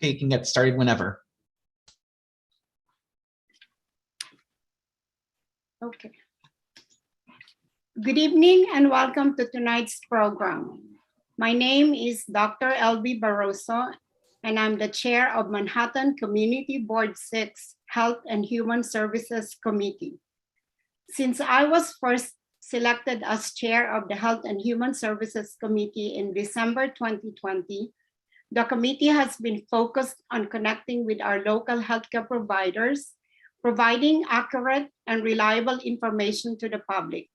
Okay, you can get started whenever. Okay. Good evening and welcome to tonight's program. My name is Dr. Elby Barroso, and I'm the chair of Manhattan Community Board 6 Health and Human Services Committee. Since I was first selected as chair of the Health and Human Services Committee in December 2020, the committee has been focused on connecting with our local healthcare providers, providing accurate and reliable information to the public,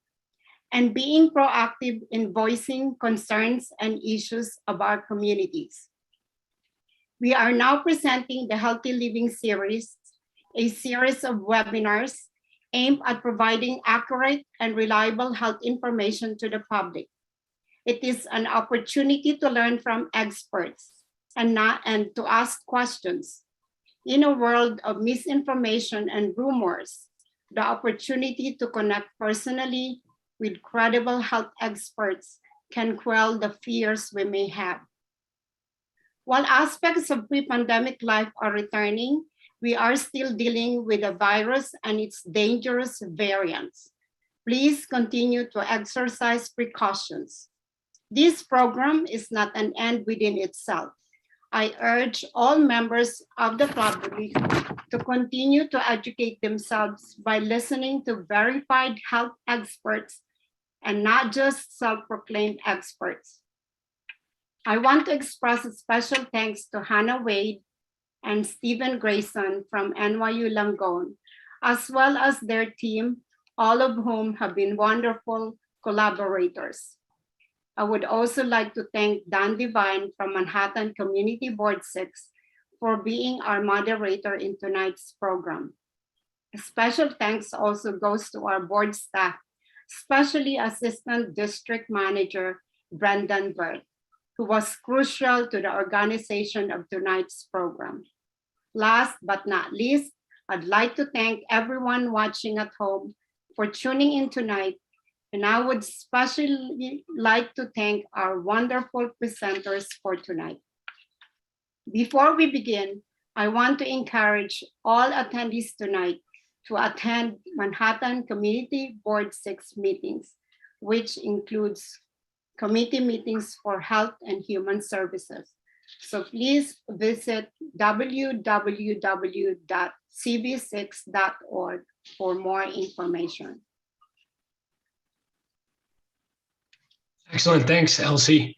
and being proactive in voicing concerns and issues of our communities. We are now presenting the Healthy Living Series, a series of webinars aimed at providing accurate and reliable health information to the public. It is an opportunity to learn from experts and to ask questions. In a world of misinformation and rumors, the opportunity to connect personally with credible health experts can quell the fears we may have. While aspects of pre-pandemic life are returning, we are still dealing with the virus and its dangerous variants. Please continue to exercise precautions. This program is not an end within itself. I urge all members of the public to continue to educate themselves by listening to verified health experts and not just self-proclaimed experts. I want to express a special thanks to Hannah Wade and Stephen Grayson from NYU Langone, as well as their team, all of whom have been wonderful collaborators. I would also like to thank Dan Devine from Manhattan Community Board 6 for being our moderator in tonight's program. A special thanks also goes to our board staff, especially Assistant District Manager Brendan Bird, who was crucial to the organization of tonight's program. Last but not least, I'd like to thank everyone watching at home for tuning in tonight. And I would especially like to thank our wonderful presenters for tonight. Before we begin, I want to encourage all attendees tonight to attend Manhattan Community Board 6 meetings, which includes committee meetings for health and human services. So please visit www.cb6.org for more information. Excellent, thanks, Elsie.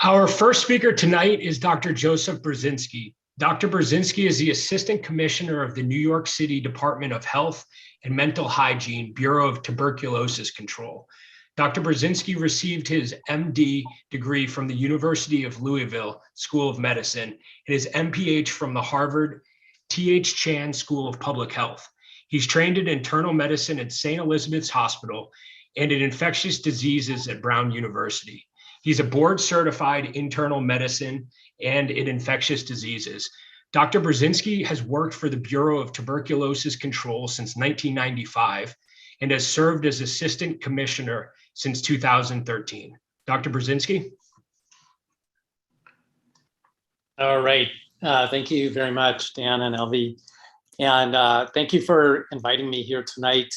Our first speaker tonight is Dr. Joseph Brzezinski. Dr. Brzezinski is the Assistant Commissioner of the New York City Department of Health and Mental Hygiene, Bureau of Tuberculosis Control. Dr. Brzezinski received his MD degree from the University of Louisville School of Medicine and his MPH from the Harvard T.H. Chan School of Public Health. He's trained in internal medicine at St. Elizabeth's Hospital and in infectious diseases at Brown University. He's a board-certified internal medicine and in infectious diseases. Dr. Brzezinski has worked for the Bureau of Tuberculosis Control since 1995 and has served as Assistant Commissioner since 2013. Dr. Brzezinski? All right. Thank you very much, Dan and Elvie. And thank you for inviting me here tonight.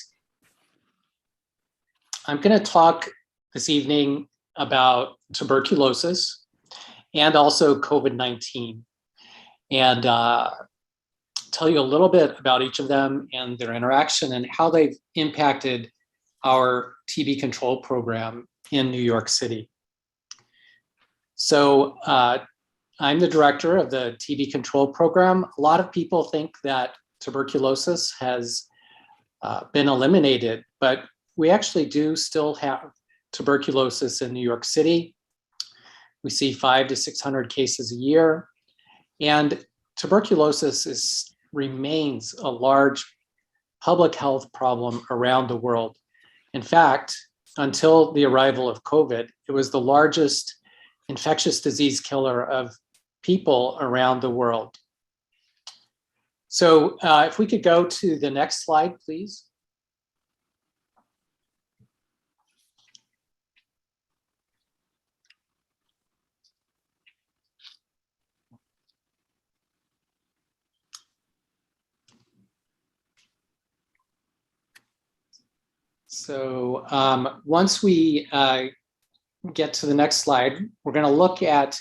I'm going to talk this evening about tuberculosis and also COVID-19 and tell you a little bit about each of them and their interaction and how they've impacted our TB control program in New York City. So I'm the director of the TB control program. A lot of people think that tuberculosis has been eliminated, but we actually do still have tuberculosis in New York City. We see 500 to 600 cases a year. And tuberculosis remains a large public health problem around the world. In fact, until the arrival of COVID, it was the largest infectious disease killer of people around the world. So if we could go to the next slide, please. So once we get to the next slide, we're going to look at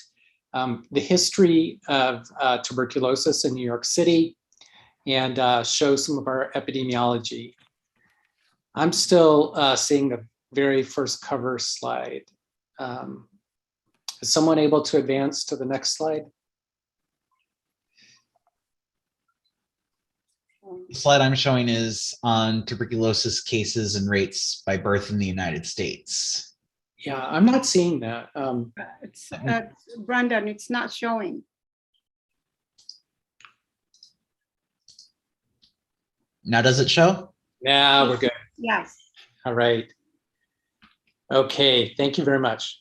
the history of tuberculosis in New York City and show some of our epidemiology. I'm still seeing the very first cover slide. Is someone able to advance to the next slide? The slide I'm showing is on tuberculosis cases and rates by birth in the United States. Yeah, I'm not seeing that. It's Brandon, it's not showing. Now, does it show? Yeah, we're good. Yes. All right. Okay, thank you very much.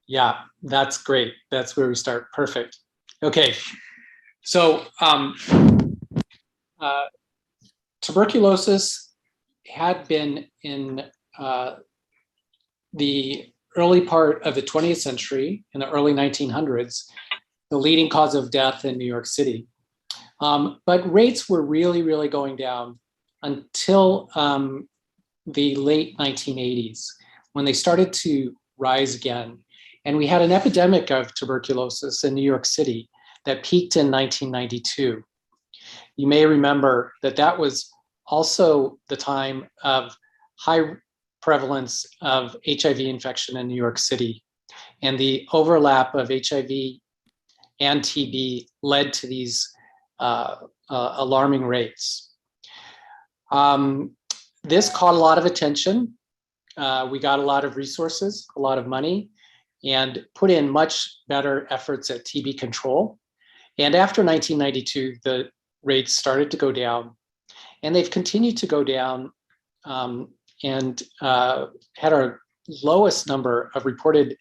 Yeah, that's great. That's where we start. Perfect. Okay, so tuberculosis had been in the early part of the 20th century, in the early 1900s, the leading cause of death in New York City. But rates were really going down until the late 1980s, when they started to rise again. And we had an epidemic of tuberculosis in New York City that peaked in 1992. You may remember that that was also the time of high prevalence of HIV infection in New York City. And the overlap of HIV and TB led to these alarming rates. This caught a lot of attention. We got a lot of resources, a lot of money, and put in much better efforts at TB control. And after 1992, the rates started to go down, and they've continued to go down, and had our lowest number of reported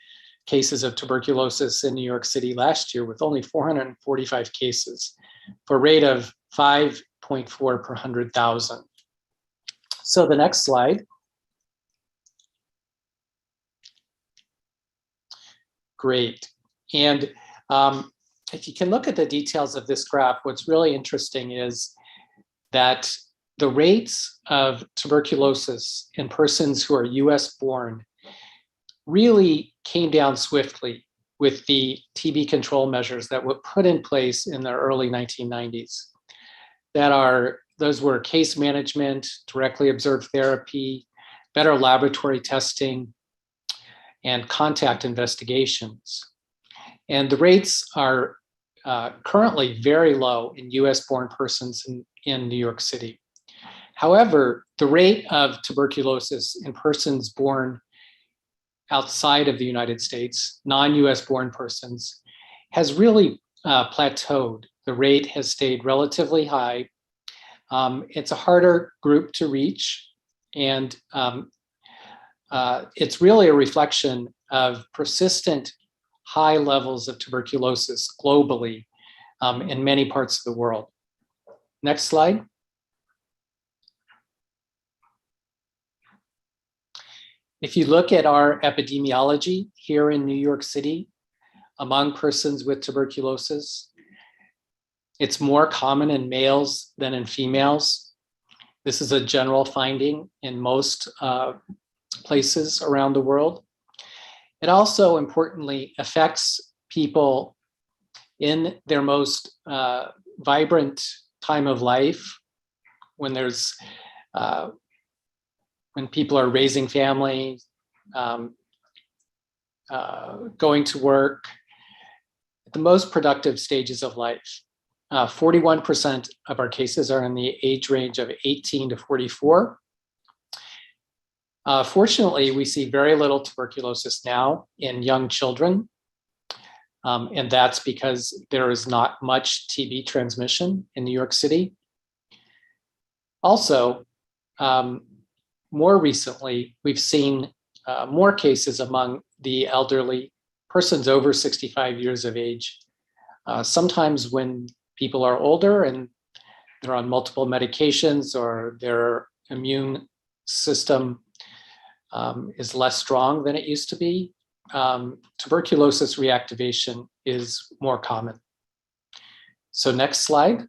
cases of tuberculosis in New York City last year, with only 445 cases, for a rate of 5.4 per 100,000. So the next slide. Great. And if you can look at the details of this graph, what's really interesting is that the rates of tuberculosis in persons who are US born really came down swiftly with the TB control measures that were put in place in the early 1990s. Those were case management, directly observed therapy, better laboratory testing, and contact investigations. And the rates are currently very low in US born persons in New York City. However, the rate of tuberculosis in persons born outside of the United States, non-US born persons, has really plateaued. The rate has stayed relatively high. It's a harder group to reach, and it's really a reflection of persistent high levels of tuberculosis globally in many parts of the world. Next slide. If you look at our epidemiology here in New York City among persons with tuberculosis, it's more common in males than in females. This is a general finding in most places around the world. It also importantly affects people in their most vibrant time of life, when there's when people are raising families, going to work, the most productive stages of life. 41% of our cases are in the age range of 18 to 44. Fortunately, we see very little tuberculosis now in young children, and that's because there is not much TB transmission in New York City. Also, more recently, we've seen more cases among the elderly, persons over 65 years of age. Sometimes when people are older and they're on multiple medications, or their immune system is less strong than it used to be, tuberculosis reactivation is more common. So next slide.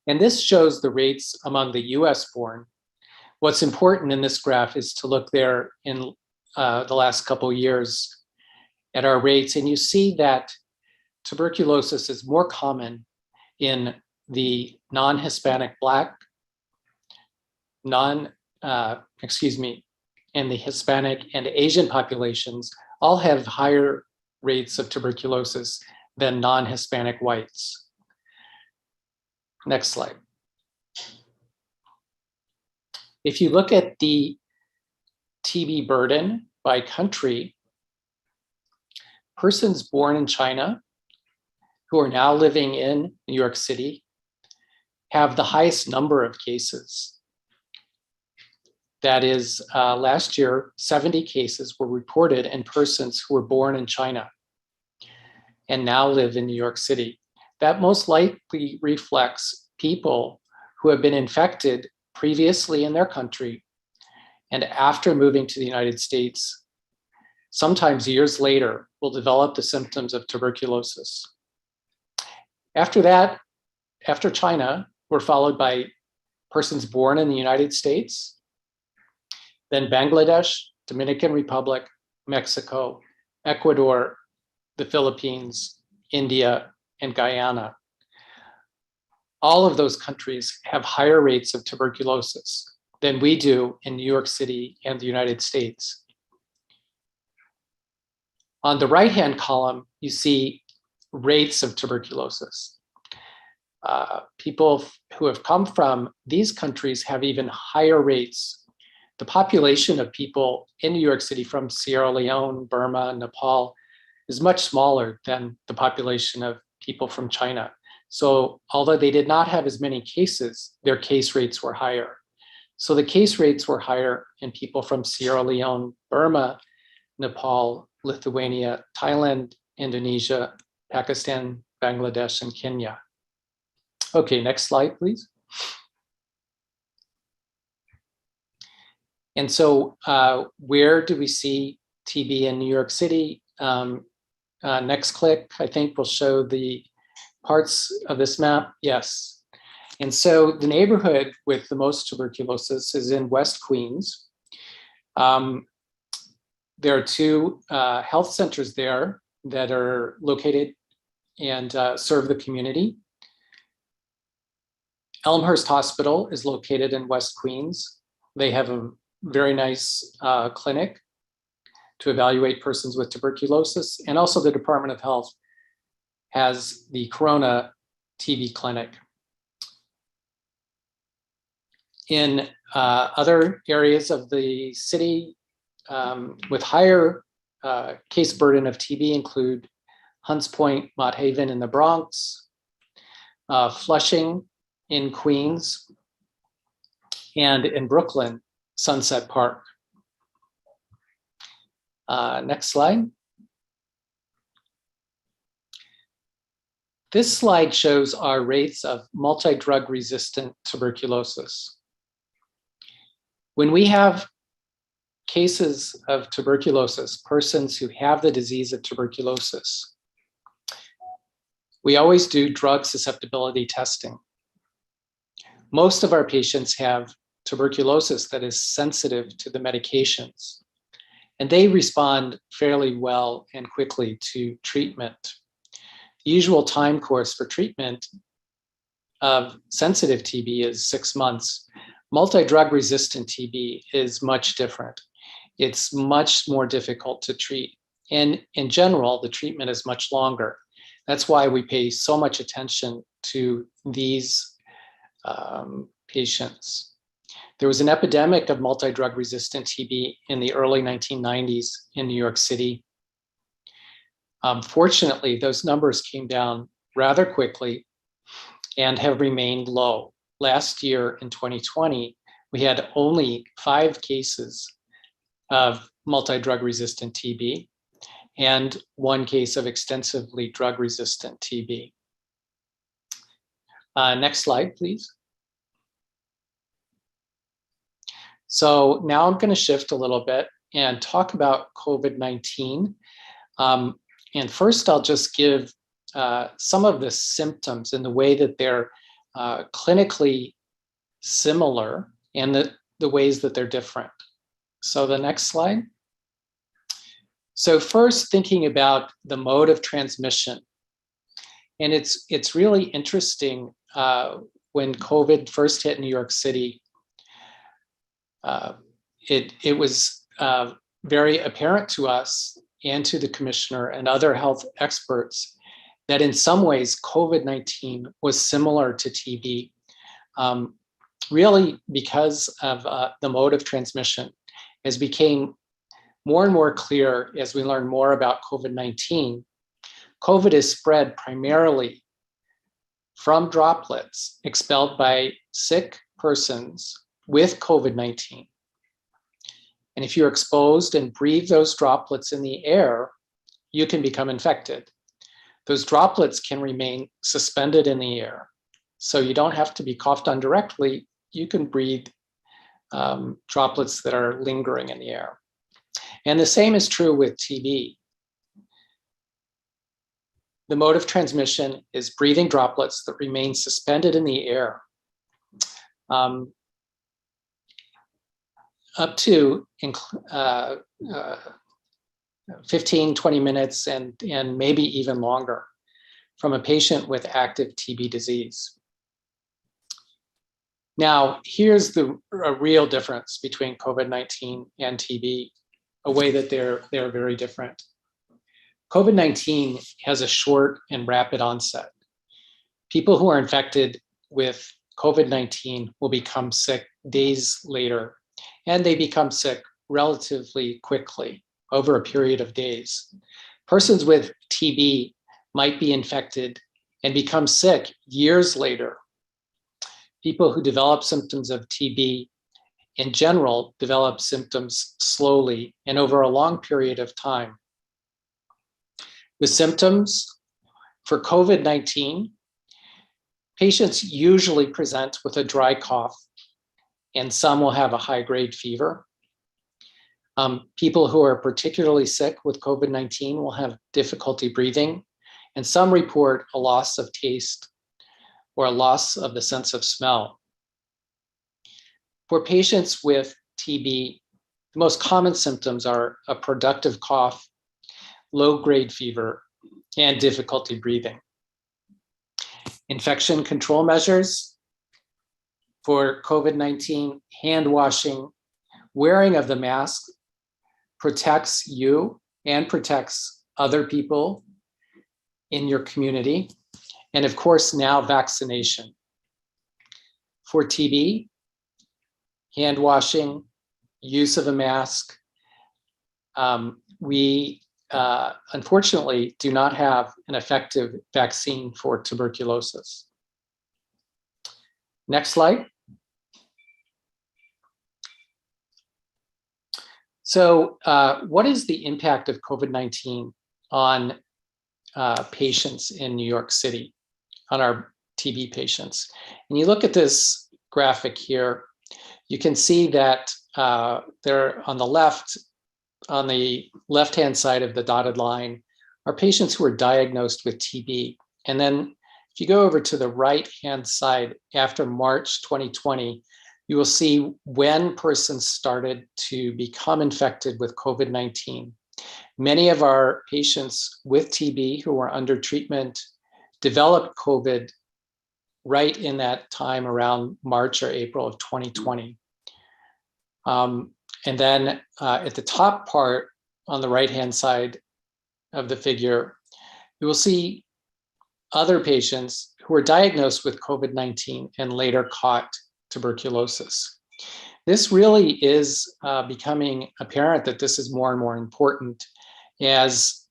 And this shows the rates among the US born What's important in this graph is to look there in the last couple of years at our rates, and you see that tuberculosis is more common in the non-Hispanic Black, and the Hispanic and Asian populations all have higher rates of tuberculosis than non-Hispanic whites. Next slide. If you look at the TB burden by country, persons born in China who are now living in New York City have the highest number of cases. That is, last year, 70 cases were reported in persons who were born in China and now live in New York City. That most likely reflects people who have been infected previously in their country and after moving to the United States, sometimes years later, will develop the symptoms of tuberculosis. After that, after China, we're followed by persons born in the United States, then Bangladesh, Dominican Republic, Mexico, Ecuador, the Philippines, India, and Guyana. All of those countries have higher rates of tuberculosis than we do in New York City and the United States. On the right-hand column, you see rates of tuberculosis. People who have come from these countries have even higher rates. The population of people in New York City from Sierra Leone, Burma, Nepal is much smaller than the population of people from China. So although they did not have as many cases, their case rates were higher. So the case rates were higher in people from Sierra Leone, Burma, Nepal, Lithuania, Thailand, Indonesia, Pakistan, Bangladesh, and Kenya. Okay, next slide, please. And so where do we see TB in New York City? Next click, I think, will show the parts of this map. Yes. And so the neighborhood with the most tuberculosis is in West Queens. There are two health centers there that are located and serve the community. Elmhurst Hospital is located in West Queens. They have a very nice clinic to evaluate persons with tuberculosis. And also the Department of Health has the Corona TB clinic. In other areas of the city with higher case burden of TB include Hunts Point, Mott Haven in the Bronx, Flushing in Queens, and in Brooklyn, Sunset Park. Next slide. This slide shows our rates of multi-drug resistant tuberculosis. When we have cases of tuberculosis, persons who have the disease of tuberculosis, we always do drug susceptibility testing. Most of our patients have tuberculosis that is sensitive to the medications, and they respond fairly well and quickly to treatment. The usual time course for treatment of sensitive TB is 6 months. Multi-drug resistant TB is much different. It's much more difficult to treat. And in general, the treatment is much longer. That's why we pay so much attention to these patients. There was an epidemic of multi-drug resistant TB in the early 1990s in New York City. Fortunately, those numbers came down rather quickly and have remained low. Last year in 2020, we had only 5 cases of multi-drug resistant TB and 1 case of extensively drug resistant TB. Next slide, please. So now I'm going to shift a little bit and talk about COVID-19. And first, I'll just give some of the symptoms in the way that they're clinically similar and the ways that they're different. So the next slide. So first, thinking about the mode of transmission. And it's really interesting when COVID first hit New York City, it was very apparent to us and to the commissioner and other health experts that in some ways COVID-19 was similar to TB, really because of the mode of transmission. As became more and more clear as we learn more about COVID-19, COVID is spread primarily from droplets expelled by sick persons with COVID-19. And if you're exposed and breathe those droplets in the air, you can become infected. Those droplets can remain suspended in the air. So you don't have to be coughed on directly. You can breathe droplets that are lingering in the air. And the same is true with TB. The mode of transmission is breathing droplets that remain suspended in the air up to 15, 20 minutes and maybe even longer from a patient with active TB disease. Now, here's a real difference between COVID-19 and TB, a way that they're very different. COVID-19 has a short and rapid onset. People who are infected with COVID-19 will become sick days later, and they become sick relatively quickly over a period of days. Persons with TB might be infected and become sick years later. People who develop symptoms of TB in general develop symptoms slowly and over a long period of time. The symptoms for COVID-19, patients usually present with a dry cough, and some will have a high-grade fever. People who are particularly sick with COVID-19 will have difficulty breathing, and some report a loss of taste or a loss of the sense of smell. For patients with TB, the most common symptoms are a productive cough, low-grade fever, and difficulty breathing. Infection control measures for COVID-19, hand washing, wearing of the mask protects you and protects other people in your community. And of course, now vaccination. For TB, hand washing, use of a mask. We unfortunately do not have an effective vaccine for tuberculosis. Next slide. So what is the impact of COVID-19 on patients in New York City, on our TB patients? And you look at this graphic here, you can see that there on the left-hand side of the dotted line are patients who are diagnosed with TB. And then if you go over to the right-hand side after March 2020, you will see when persons started to become infected with COVID-19. Many of our patients with TB who were under treatment developed COVID right in that time around March or April of 2020. And then at the top part on the right-hand side of the figure, you will see other patients who were diagnosed with COVID-19 and later caught tuberculosis. This really is becoming apparent that this is more and more important as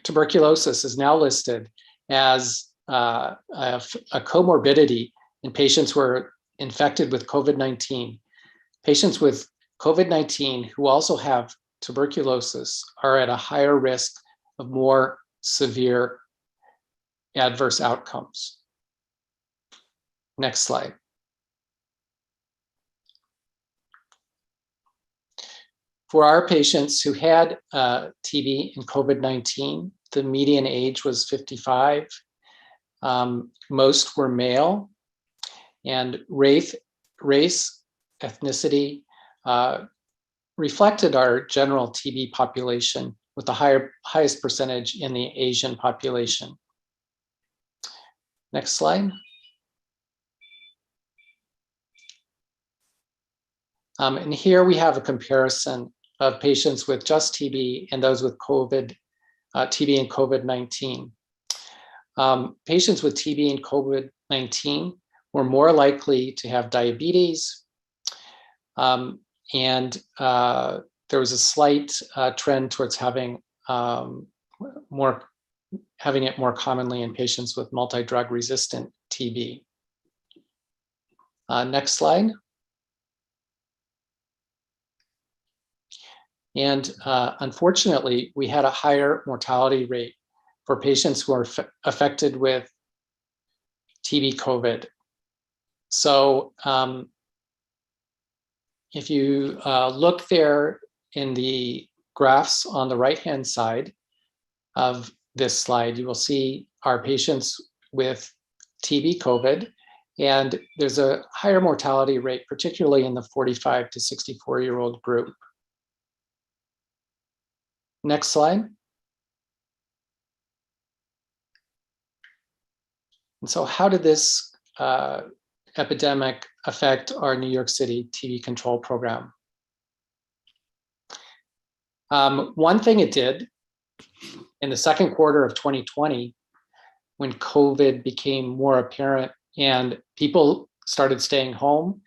tuberculosis is now listed as a comorbidity in patients who are infected with COVID-19. Patients with COVID-19 who also have tuberculosis are at a higher risk of more severe adverse outcomes. Next slide. For our patients who had TB and COVID-19, the median age was 55. Most were male. And race, ethnicity reflected our general TB population with the highest percentage in the Asian population. Next slide. And here we have a comparison of patients with just TB and those with TB and COVID-19. Patients with TB and COVID-19 were more likely to have diabetes, and there was a slight trend towards having it more commonly in patients with multi-drug resistant TB. Next slide. And unfortunately, we had a higher mortality rate for patients who are affected with TB COVID. So if you look there in the graphs on the right-hand side of this slide, you will see our patients with TB COVID, and there's a higher mortality rate, particularly in the 45 to 64-year-old group. Next slide. And so how did this epidemic affect our New York City TB control program? One thing it did in the second quarter of 2020, when COVID became more apparent and people started staying home,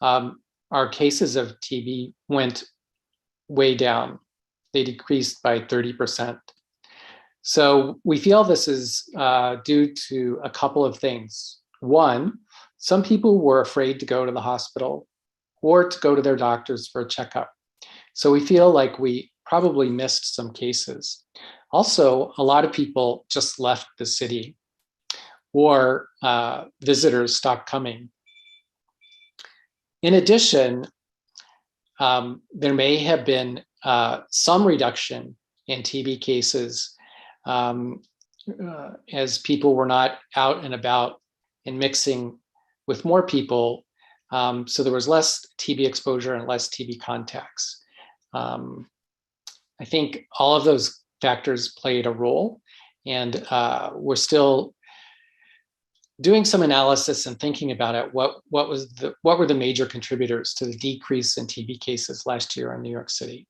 our cases of TB went way down. They decreased by 30%. So we feel this is due to a couple of things. One, some people were afraid to go to the hospital or to go to their doctors for a checkup. So we feel like we probably missed some cases. Also, a lot of people just left the city, or visitors stopped coming. In addition, there may have been some reduction in TB cases as people were not out and about and mixing with more people. So there was less TB exposure and less TB contacts. I think all of those factors played a role, and we're still doing some analysis and thinking about it. What were the major contributors to the decrease in TB cases last year in New York City?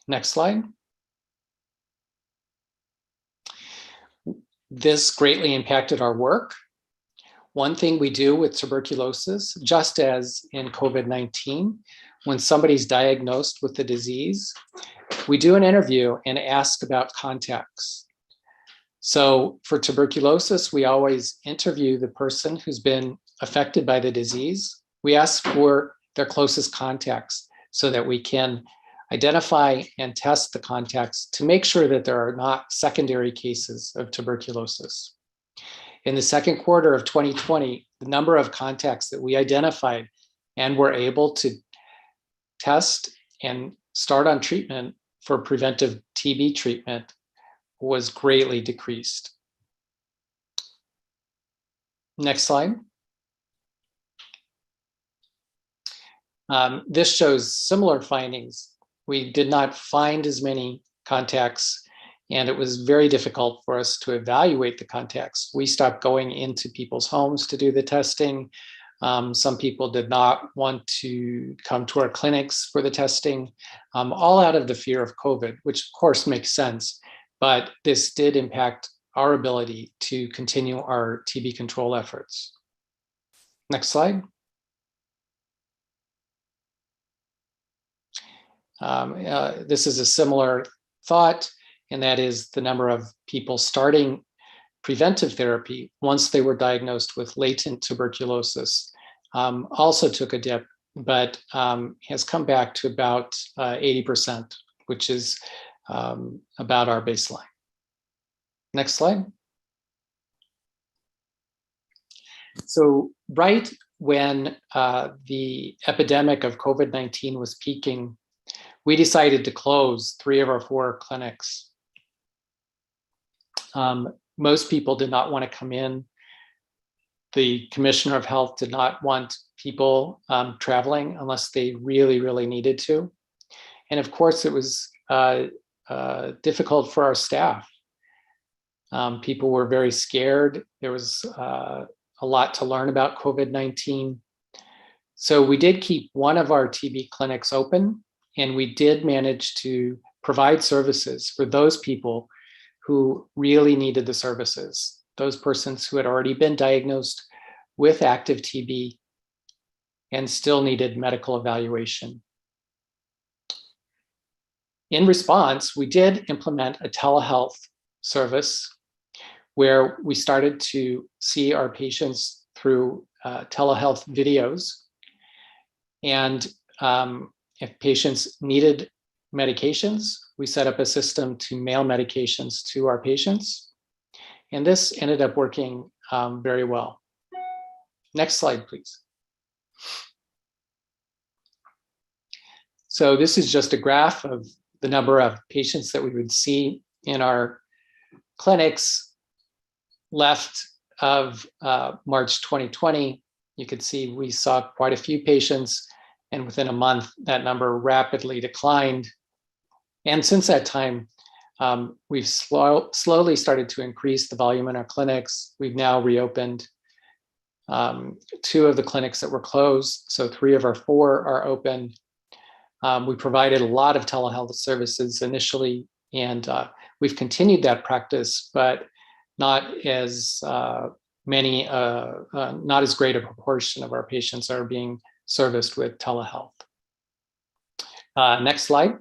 Next slide. This greatly impacted our work. One thing we do with tuberculosis, just as in COVID-19, when somebody's diagnosed with the disease, we do an interview and ask about contacts. So for tuberculosis, we always interview the person who's been affected by the disease. We ask for their closest contacts so that we can identify and test the contacts to make sure that there are not secondary cases of tuberculosis. In the second quarter of 2020, the number of contacts that we identified and were able to test and start on treatment for preventive TB treatment was greatly decreased. Next slide. This shows similar findings. We did not find as many contacts, and it was very difficult for us to evaluate the contacts. We stopped going into people's homes to do the testing. Some people did not want to come to our clinics for the testing, all out of the fear of COVID, which of course makes sense, but this did impact our ability to continue our TB control efforts. Next slide. This is a similar thought, and that is the number of people starting preventive therapy once they were diagnosed with latent tuberculosis also took a dip, but has come back to about 80%, which is about our baseline. Next slide. So right when the epidemic of COVID-19 was peaking, we decided to close 3 of our 4 clinics. Most people did not want to come in the Commissioner of Health did not want people traveling unless they really, really needed to. And of course, it was difficult for our staff. People were very scared. There was a lot to learn about COVID-19. So we did keep one of our TB clinics open, and we did manage to provide services for those people who really needed the services, those persons who had already been diagnosed with active TB and still needed medical evaluation. In response, we did implement a telehealth service where we started to see our patients through telehealth videos. And if patients needed medications, we set up a system to mail medications to our patients. And this ended up working very well. Next slide, please. So this is just a graph of the number of patients that we would see in our clinics. Left of March 2020, you could see we saw quite a few patients, and within a month, that number rapidly declined. And since that time, we've slowly started to increase the volume in our clinics. We've now reopened 2 of the clinics that were closed, so 3 of our 4 are open. We provided a lot of telehealth services initially, and we've continued that practice, but not as many, not as great a proportion of our patients are being serviced with telehealth. Next slide.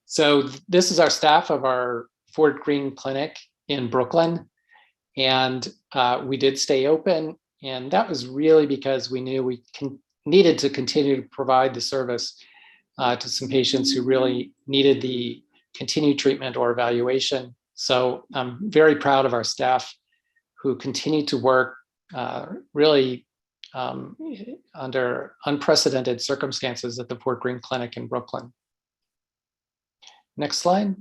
So this is our staff of our Fort Greene Clinic in Brooklyn. And we did stay open. And that was really because we knew we needed to continue to provide the service to some patients who really needed the continued treatment or evaluation. So I'm very proud of our staff who continue to work really under unprecedented circumstances at the Fort Greene Clinic in Brooklyn. Next slide.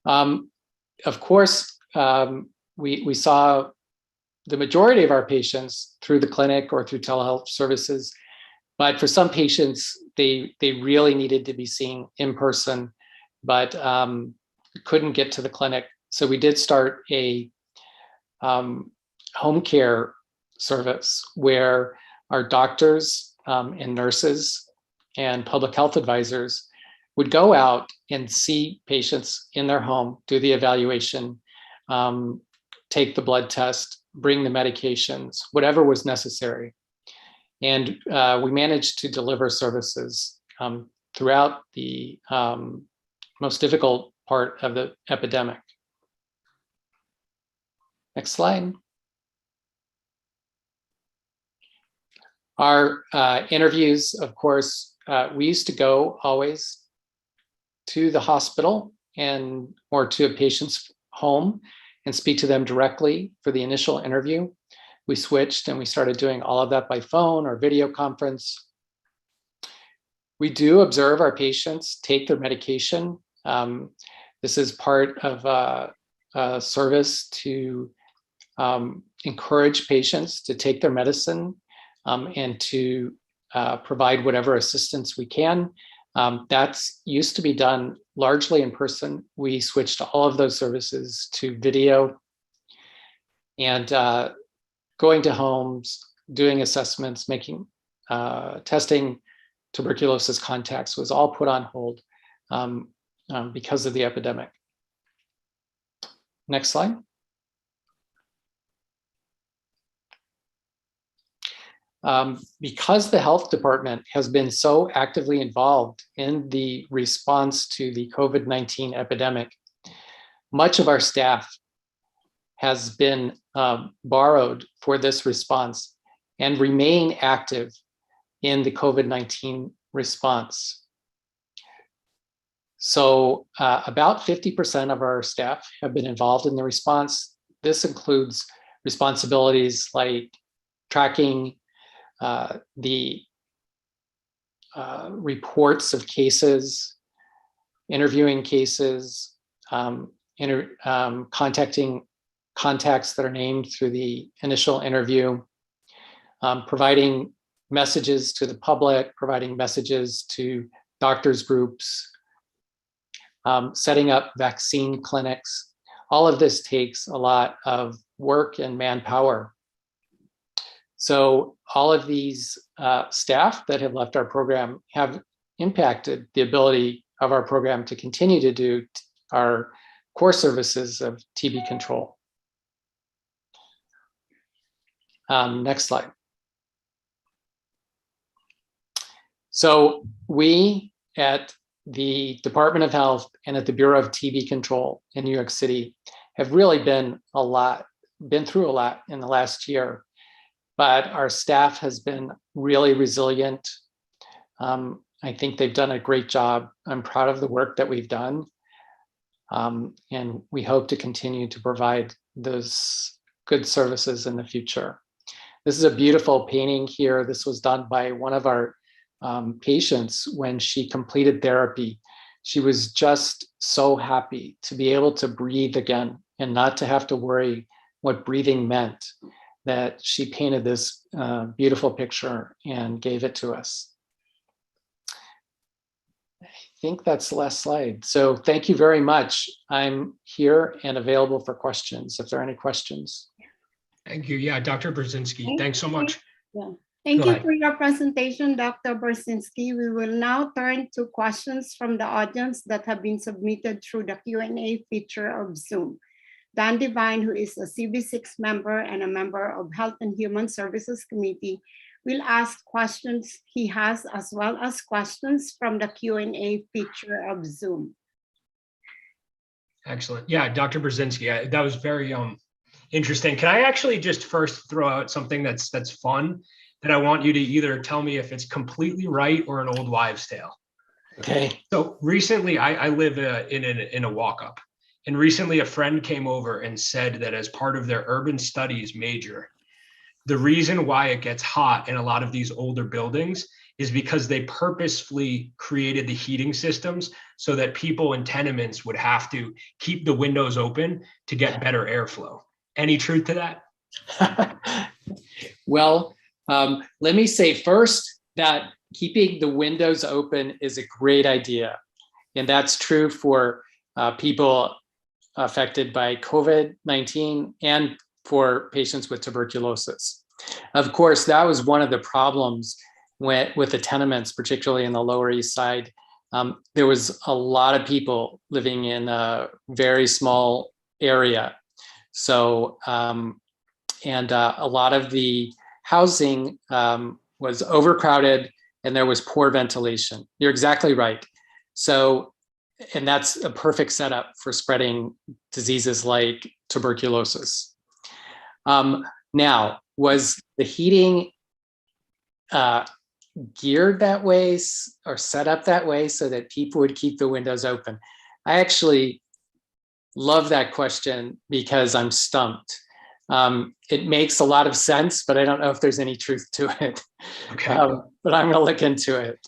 Of course, we saw the majority of our patients through the clinic or through telehealth services, but for some patients, they really needed to be seen in person, but couldn't get to the clinic. So we did start a home care service where our doctors and nurses and public health advisors would go out and see patients in their home, do the evaluation, take the blood test, bring the medications, whatever was necessary. And we managed to deliver services throughout the most difficult part of the epidemic. Next slide. Our interviews, of course, we used to go always to the hospital or to a patient's home and speak to them directly for the initial interview. We switched and we started doing all of that by phone or video conference. We do observe our patients take their medication. This is part of a service to encourage patients to take their medicine and to provide whatever assistance we can. That's used to be done largely in person. We switched all of those services to video and going to homes, doing assessments, making testing tuberculosis contacts was all put on hold because of the epidemic. Next slide. Because the health department has been so actively involved in the response to the COVID-19 epidemic, much of our staff has been borrowed for this response and remain active in the COVID-19 response. So about 50% of our staff have been involved in the response. This includes responsibilities like tracking the reports of cases, interviewing cases, contacting contacts that are named through the initial interview, providing messages to the public, providing messages to doctors groups, setting up vaccine clinics. All of this takes a lot of work and manpower. So all of these staff that have left our program have impacted the ability of our program to continue to do our core services of TB control. Next slide. So we at the Department of Health and at the Bureau of TB Control in New York City have really been through a lot in the last year, but our staff has been really resilient. I think they've done a great job. I'm proud of the work that we've done. And we hope to continue to provide those good services in the future. This is a beautiful painting here. This was done by one of our patients when she completed therapy. She was just so happy to be able to breathe again and not to have to worry what breathing meant, that she painted this beautiful picture and gave it to us. I think that's the last slide. So thank you very much. I'm here and available for questions if there are any questions. Thank you. Yeah, Dr. Brzezinski, thanks so much. Yeah. Thank Go you ahead. for your presentation, Dr. Brzezinski. We will now turn to questions from the audience that have been submitted through the Q&A feature of Zoom. Dan Devine, who is a CB6 member and a member of Health and Human Services Committee, will ask questions he has as well as questions from the Q&A feature of Zoom. Excellent. Yeah, Dr. Brzezinski, that was very interesting. Can I actually just first throw out something that's fun that I want you to either tell me if it's completely right or an old wives' tale? Okay. So recently, I live in a walk-up, and recently a friend came over and said that as part of their urban studies major, the reason why it gets hot in a lot of these older buildings is because they purposefully created the heating systems so that people in tenements would have to keep the windows open to get better airflow. Any truth to that? Well, let me say first that keeping the windows open is a great idea. And that's true for people affected by COVID-19 and for patients with tuberculosis. Of course, that was one of the problems with the tenements, particularly in the Lower East Side. There was a lot of people living in a very small area. So, a lot of the housing was overcrowded and there was poor ventilation. You're exactly right. So, and that's a perfect setup for spreading diseases like tuberculosis. Now, was the heating geared that way or set up that way so that people would keep the windows open? I actually love that question because I'm stumped. It makes a lot of sense, but I don't know if there's any truth to it. Okay. But I'm going to look into it.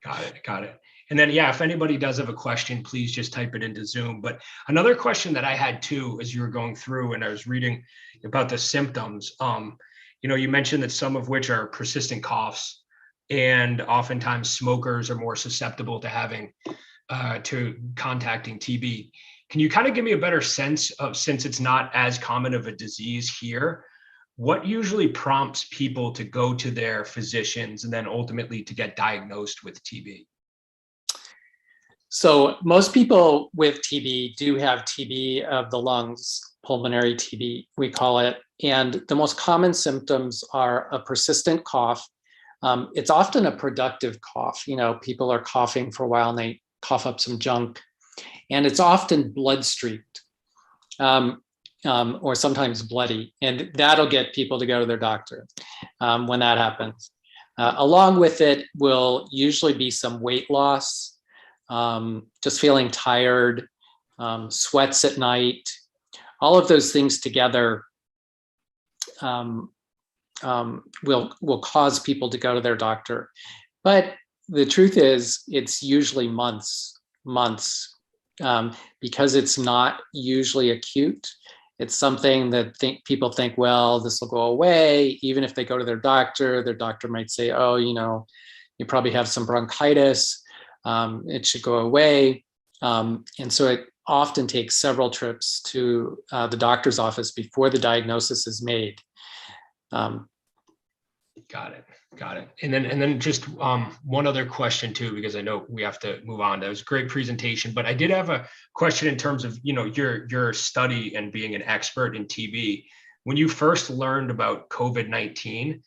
Got it. And then, yeah, if anybody does have a question, please just type it into Zoom. But another question that I had too, as you were going through and I was reading about the symptoms, you mentioned that some of which are persistent coughs, and oftentimes smokers are more susceptible to contacting TB. Can you kind of give me a better sense of, since it's not as common of a disease here, what usually prompts people to go to their physicians and then ultimately to get diagnosed with TB? So most people with TB do have TB of the lungs, pulmonary TB, we call it. And the most common symptoms are a persistent cough. It's often a productive cough. People are coughing for a while and they cough up some junk. And it's often blood streaked or sometimes bloody. And that'll get people to go to their doctor when that happens. Along with it will usually be some weight loss, just feeling tired, sweats at night. All of those things together will cause people to go to their doctor. But the truth is, it's usually months because it's not usually acute. It's something that people think, well, this will go away. Even if they go to their doctor might say, oh, you probably have some bronchitis. It should go away. And so it often takes several trips to the doctor's office before the diagnosis is made. Got it. And then just one other question too, because I know we have to move on. That was a great presentation, but I did have a question in terms of, your study and being an expert in TB. When you first learned about COVID-19,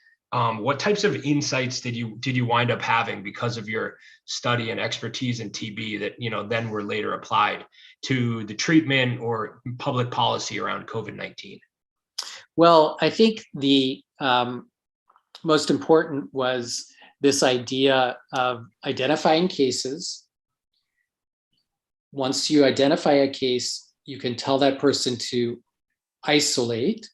what types of insights did you wind up having because of your study and expertise in TB that, then were later applied to the treatment or public policy around COVID-19? Well, I think the most important was this idea of identifying cases. Once you identify a case, you can tell that person to isolate.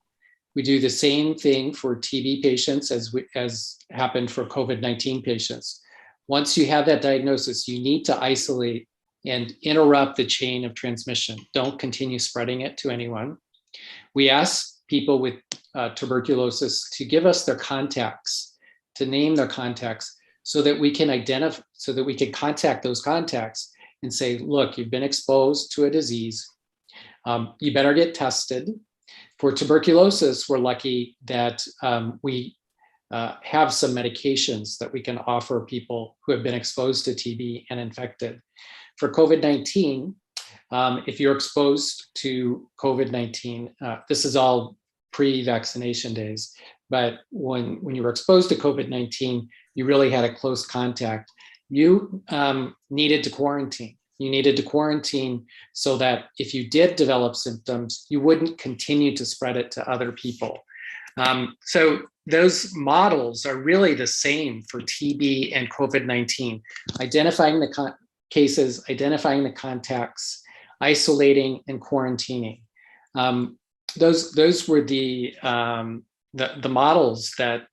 We do the same thing for TB patients as happened for COVID-19 patients. Once you have that diagnosis, you need to isolate and interrupt the chain of transmission. Don't continue spreading it to anyone. We ask people with tuberculosis to give us their contacts, to name their contacts, so that we can contact those contacts and say, look, you've been exposed to a disease. You better get tested. For tuberculosis, we're lucky that we have some medications that we can offer people who have been exposed to TB and infected. For COVID-19, if you're exposed to COVID-19, this is all pre-vaccination days, but when you were exposed to COVID-19, you really had a close contact. You needed to quarantine. You needed to quarantine so that if you did develop symptoms, you wouldn't continue to spread it to other people. So those models are really the same for TB and COVID-19, identifying the cases, identifying the contacts, isolating and quarantining. Those were the models that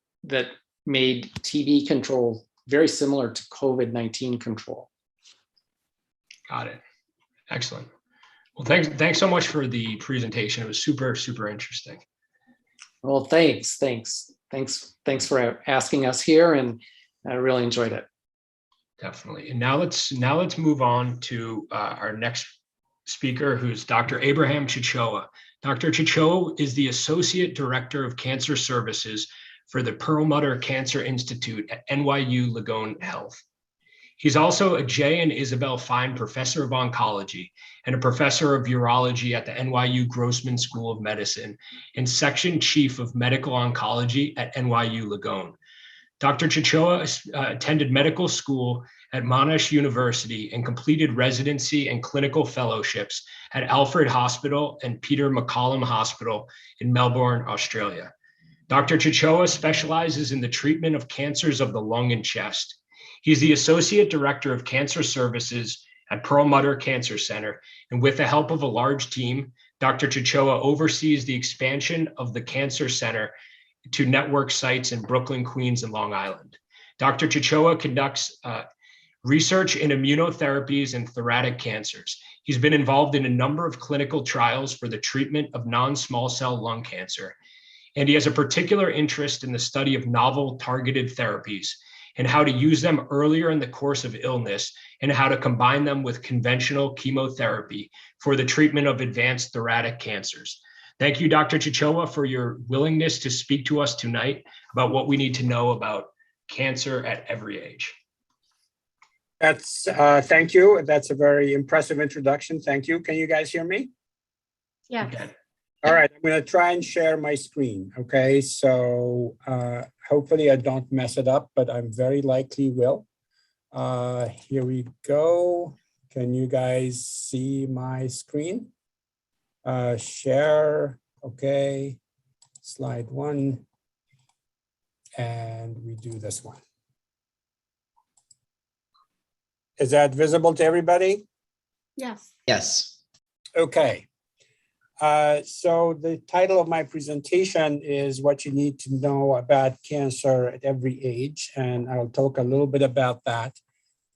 made TB control very similar to COVID-19 control. Got it. Excellent. Well, thanks so much for the presentation. It was super, super interesting. Well, thanks for asking us here, and I really enjoyed it. Definitely. And now let's move on to our next speaker, who's Dr. Abraham Chichowa. Dr. Chichowa is the Associate Director of Cancer Services for the Perlmutter Cancer Institute at NYU Langone Health. He's also a J. and Isabel Fine Professor of Oncology and a Professor of Urology at the NYU Grossman School of Medicine and Section Chief of Medical Oncology at NYU Langone. Dr. Chichowa attended medical school at Monash University and completed residency and clinical fellowships at Alfred Hospital and Peter MacCallum Hospital in Melbourne, Australia. Dr. Chichowa specializes in the treatment of cancers of the lung and chest. He's the Associate Director of Cancer Services at Perlmutter Cancer Center, and with the help of a large team, Dr. Chichowa oversees the expansion of the Cancer Center to network sites in Brooklyn, Queens, and Long Island. Dr. Chichowa conducts research in immunotherapies and thoracic cancers. He's been involved in a number of clinical trials for the treatment of non-small cell lung cancer, and he has a particular interest in the study of novel targeted therapies and how to use them earlier in the course of illness and how to combine them with conventional chemotherapy for the treatment of advanced thoracic cancers. Thank you, Dr. Chichowa, for your willingness to speak to us tonight about what we need to know about cancer at every age. Thank you. That's a very impressive introduction. Thank you. Can you guys hear me? Yeah. Okay. All right, I'm going to try and share my screen. Okay, so hopefully I don't mess it up, but I'm very likely will. Here we go. Can you guys see my screen? Share. Okay, slide one. And we do this one. Is that visible to everybody? Yes. Yes. Okay. So the title of my presentation is What You Need to Know About Cancer at Every Age, and I'll talk a little bit about that.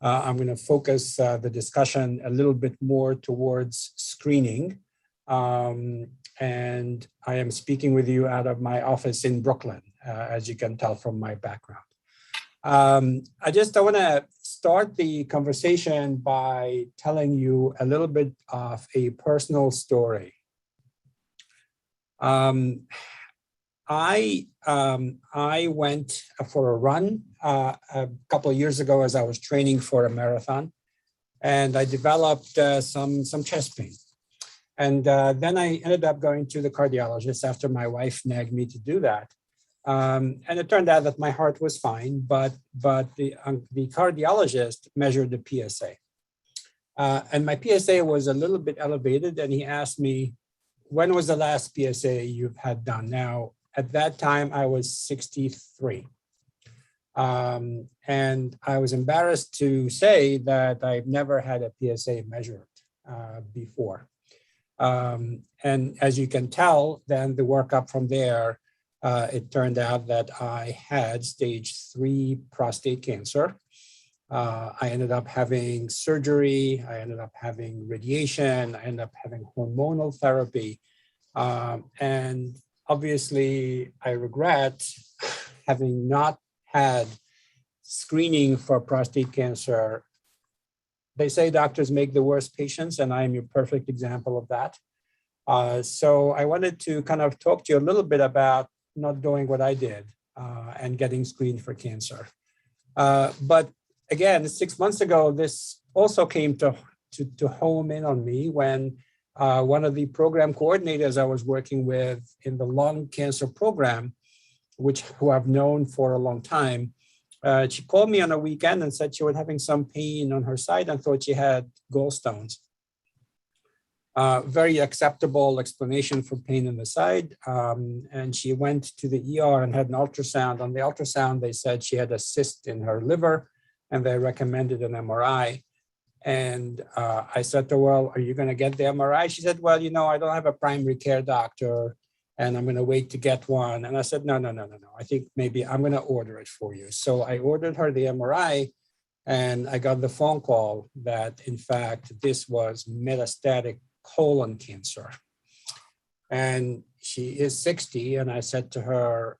I'm going to focus the discussion a little bit more towards screening. And I am speaking with you out of my office in Brooklyn, as you can tell from my background. I want to start the conversation by telling you a little bit of a personal story. I went for a run a couple of years ago as I was training for a marathon, and I developed some chest pain. And then I ended up going to the cardiologist after my wife nagged me to do that. And it turned out that my heart was fine, but the cardiologist measured the PSA. And my PSA was a little bit elevated, and he asked me, when was the last PSA you've had done? Now, at that time, I was 63. And I was embarrassed to say that I've never had a PSA measured before. And as you can tell, then the workup from there, it turned out that I had stage 3 prostate cancer. I ended up having surgery. I ended up having radiation. I ended up having hormonal therapy. And obviously, I regret having not had screening for prostate cancer. They say doctors make the worst patients, and I am your perfect example of that. So I wanted to kind of talk to you a little bit about not doing what I did and getting screened for cancer. But again, 6 months ago, this also came to home in on me when one of the program coordinators I was working with in the lung cancer program, who I've known for a long time, she called me on a weekend and said she was having some pain on her side and thought she had gallstones. Very acceptable explanation for pain in the side. And she went to the ER and had an ultrasound. On the ultrasound, they said she had a cyst in her liver, and they recommended an MRI. And I said to her, well, are you going to get the MRI? She said, well, I don't have a primary care doctor, and I'm going to wait to get one. And I said, no. I think maybe I'm going to order it for you. So I ordered her the MRI, and I got the phone call that, in fact, this was metastatic colon cancer. And she is 60. And I said to her,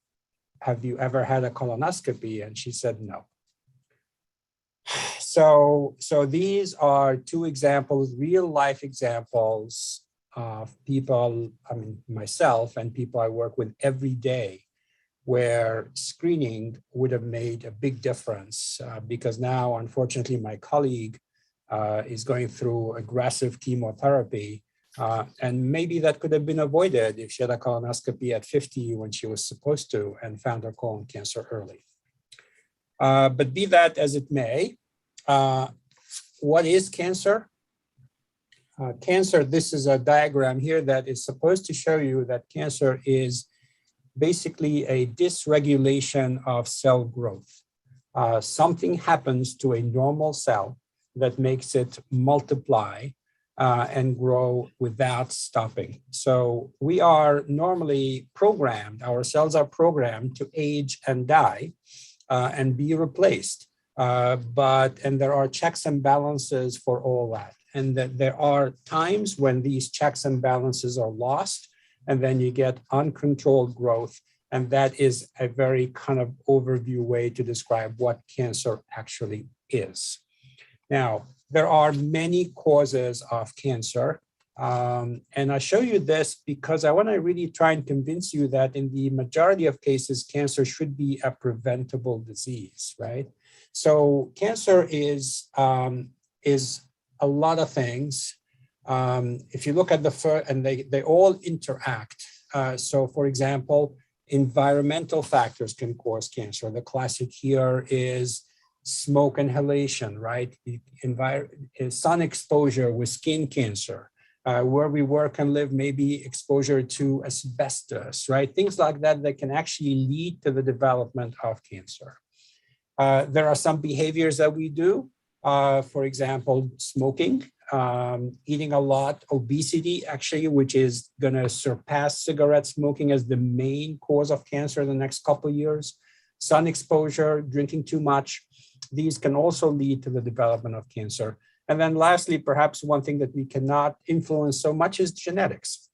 have you ever had a colonoscopy? And she said, no. So these are two examples, real life examples of people, myself and people I work with every day, where screening would have made a big difference because now, unfortunately, my colleague is going through aggressive chemotherapy. And maybe that could have been avoided if she had a colonoscopy at 50 when she was supposed to and found her colon cancer early. But be that as it may, what is cancer? Cancer, this is a diagram here that is supposed to show you that cancer is basically a dysregulation of cell growth. Something happens to a normal cell that makes it multiply and grow without stopping. So we are normally programmed, our cells are programmed to age and die and be replaced. And there are checks and balances for all that. And that there are times when these checks and balances are lost, and then you get uncontrolled growth. And that is a very kind of overview way to describe what cancer actually is. Now, there are many causes of cancer. And I show you this because I want to really try and convince you that in the majority of cases, cancer should be a preventable disease, right? So cancer is a lot of things. If you look at the first, and they all interact. So for example, environmental factors can cause cancer. The classic here is smoke inhalation, right? Sun exposure with skin cancer. Where we work and live, maybe exposure to asbestos, right? Things like that that can actually lead to the development of cancer. There are some behaviors that we do. For example, smoking, eating a lot, obesity, actually, which is going to surpass cigarette smoking as the main cause of cancer in the next couple of years. Sun exposure, drinking too much. these can also lead to the development of cancer. And then lastly, perhaps one thing that we cannot influence so much is genetics.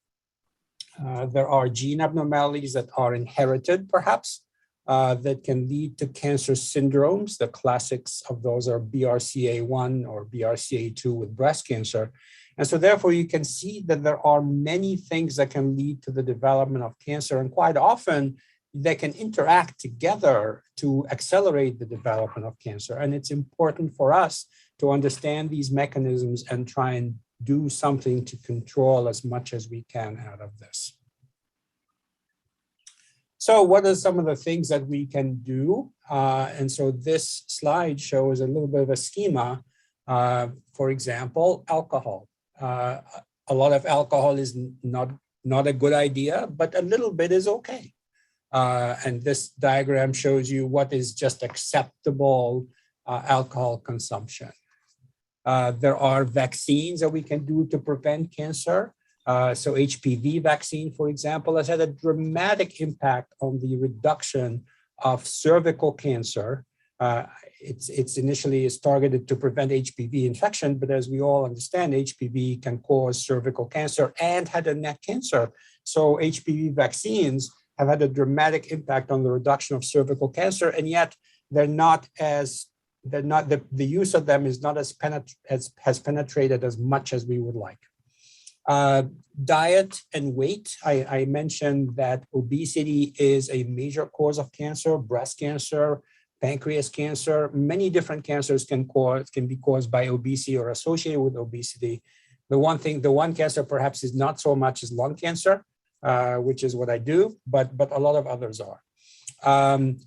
There are gene abnormalities that are inherited, perhaps, that can lead to cancer syndromes. The classics of those are BRCA1 or BRCA2 with breast cancer. And so therefore, you can see that there are many things that can lead to the development of cancer. And quite often, they can interact together to accelerate the development of cancer. And it's important for us to understand these mechanisms and try and do something to control as much as we can out of this. So what are some of the things that we can do? And so this slide shows a little bit of a schema. For example, alcohol. A lot of alcohol is not a good idea, but a little bit is okay. And this diagram shows you what is just acceptable alcohol consumption. There are vaccines that we can do to prevent cancer. So Hpv vaccine, for example, has had a dramatic impact on the reduction of cervical cancer. It's initially is targeted to prevent HPV infection, but as we all understand, HPV can cause cervical cancer and head and neck cancer. So HPV vaccines have had a dramatic impact on the reduction of cervical cancer, and yet the use of them is not as penetrated as much as we would like. Diet and weight. I mentioned that obesity is a major cause of cancer, breast cancer, pancreas cancer. Many different cancers can be caused by obesity or associated with obesity. The one cancer perhaps is not so much as lung cancer, which is what I do, but a lot of others are.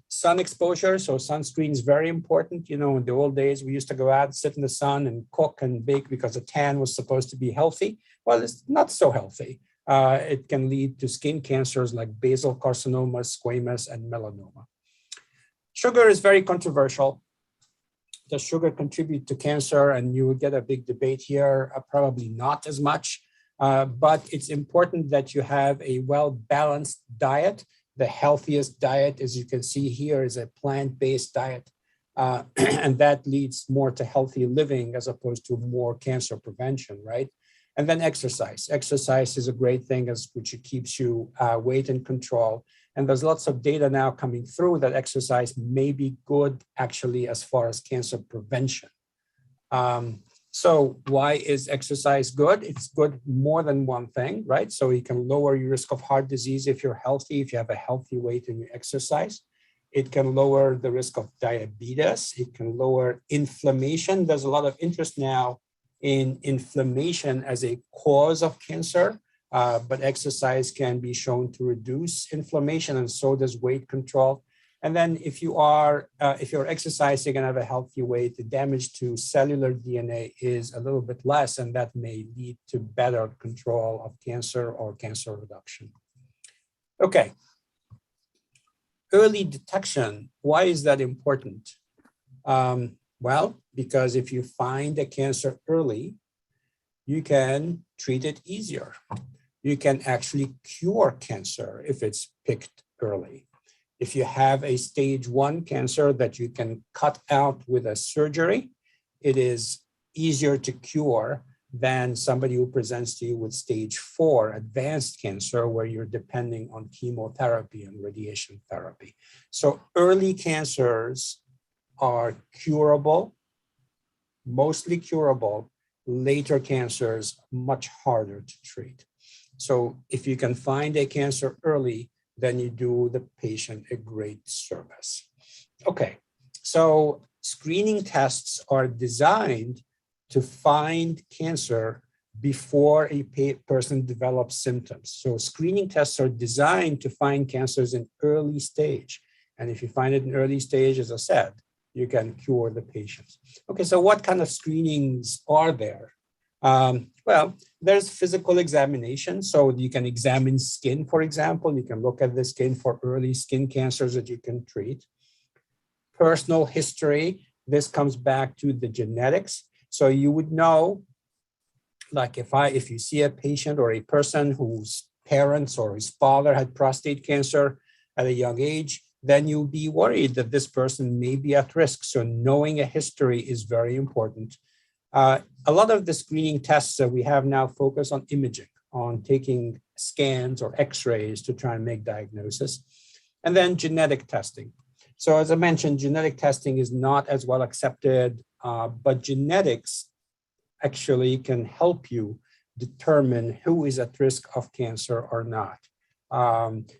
Sun exposure, so sunscreen is very important. You know, in the old days, we used to go out, sit in the sun and cook and bake because the tan was supposed to be healthy. Well, it's not so healthy. It can lead to skin cancers like basal carcinoma, squamous, and melanoma. Sugar is very controversial. Does sugar contribute to cancer? And you would get a big debate here, probably not as much, but it's important that you have a well-balanced diet. The healthiest diet, as you can see here, is a plant-based diet. And that leads more to healthy living as opposed to more cancer prevention, right? And then exercise. Exercise is a great thing which keeps you weight in control. And there's lots of data now coming through that exercise may be good actually as far as cancer prevention. So why is exercise good? It's good more than one thing, right? So you can lower your risk of heart disease if you're healthy, if you have a healthy weight and you exercise. It can lower the risk of diabetes. It can lower inflammation. There's a lot of interest now in inflammation as a cause of cancer, but exercise can be shown to reduce inflammation, and so does weight control. And then if you're exercising and have a healthy weight, the damage to cellular DNA is a little bit less, and that may lead to better control of cancer or cancer reduction. Okay. Early detection, why is that important? Well, because if you find a cancer early, you can treat it easier. You can actually cure cancer if it's picked early. If you have a stage 1 cancer that you can cut out with a surgery, it is easier to cure than somebody who presents to you with stage 4 advanced cancer where you're depending on chemotherapy and radiation therapy. So early cancers are curable, mostly curable. Later cancers, much harder to treat. So if you can find a cancer early, then you do the patient a great service. Okay, so screening tests are designed to find cancer before a person develops symptoms. So screening tests are designed to find cancers in early stage. And if you find it in early stage, as I said, you can cure the patients. Okay, so what kind of screenings are there? Well, there's physical examination. So you can examine skin, for example. You can look at the skin for early skin cancers that you can treat. Personal history, this comes back to the genetics. So you would know, like if you see a patient or a person whose parents or his father had prostate cancer at a young age, then you'll be worried that this person may be at risk. So knowing a history is very important. A lot of the screening tests that we have now focus on imaging, on taking scans or x-rays to try and make diagnosis, and then genetic testing. So as I mentioned, genetic testing is not as well accepted, but genetics actually can help you determine who is at risk of cancer or not.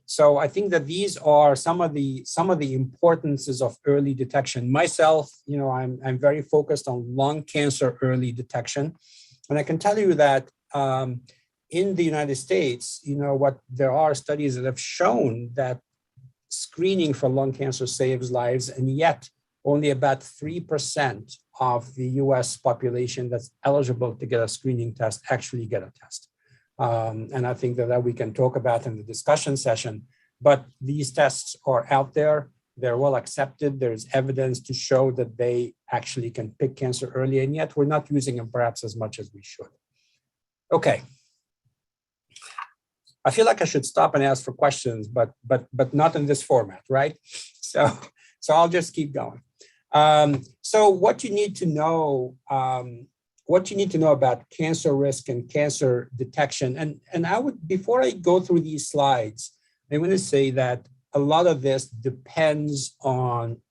So I think that these are some of the importances of early detection. Myself, I'm very focused on lung cancer early detection, and I can tell you that in the United States, there are studies that have shown that screening for lung cancer saves lives, and yet only about 3% of the US population that's eligible to get a screening test actually get a test. And I think that we can talk about in the discussion session, but these tests are out there, they're well accepted, there's evidence to show that they actually can pick cancer early, and yet we're not using them perhaps as much as we should. Okay. I feel like I should stop and ask for questions, but not in this format, right? So I'll just keep going. So what you need to know about cancer risk and cancer detection, and I would, before I go through these slides, I want to say that a lot of this depends on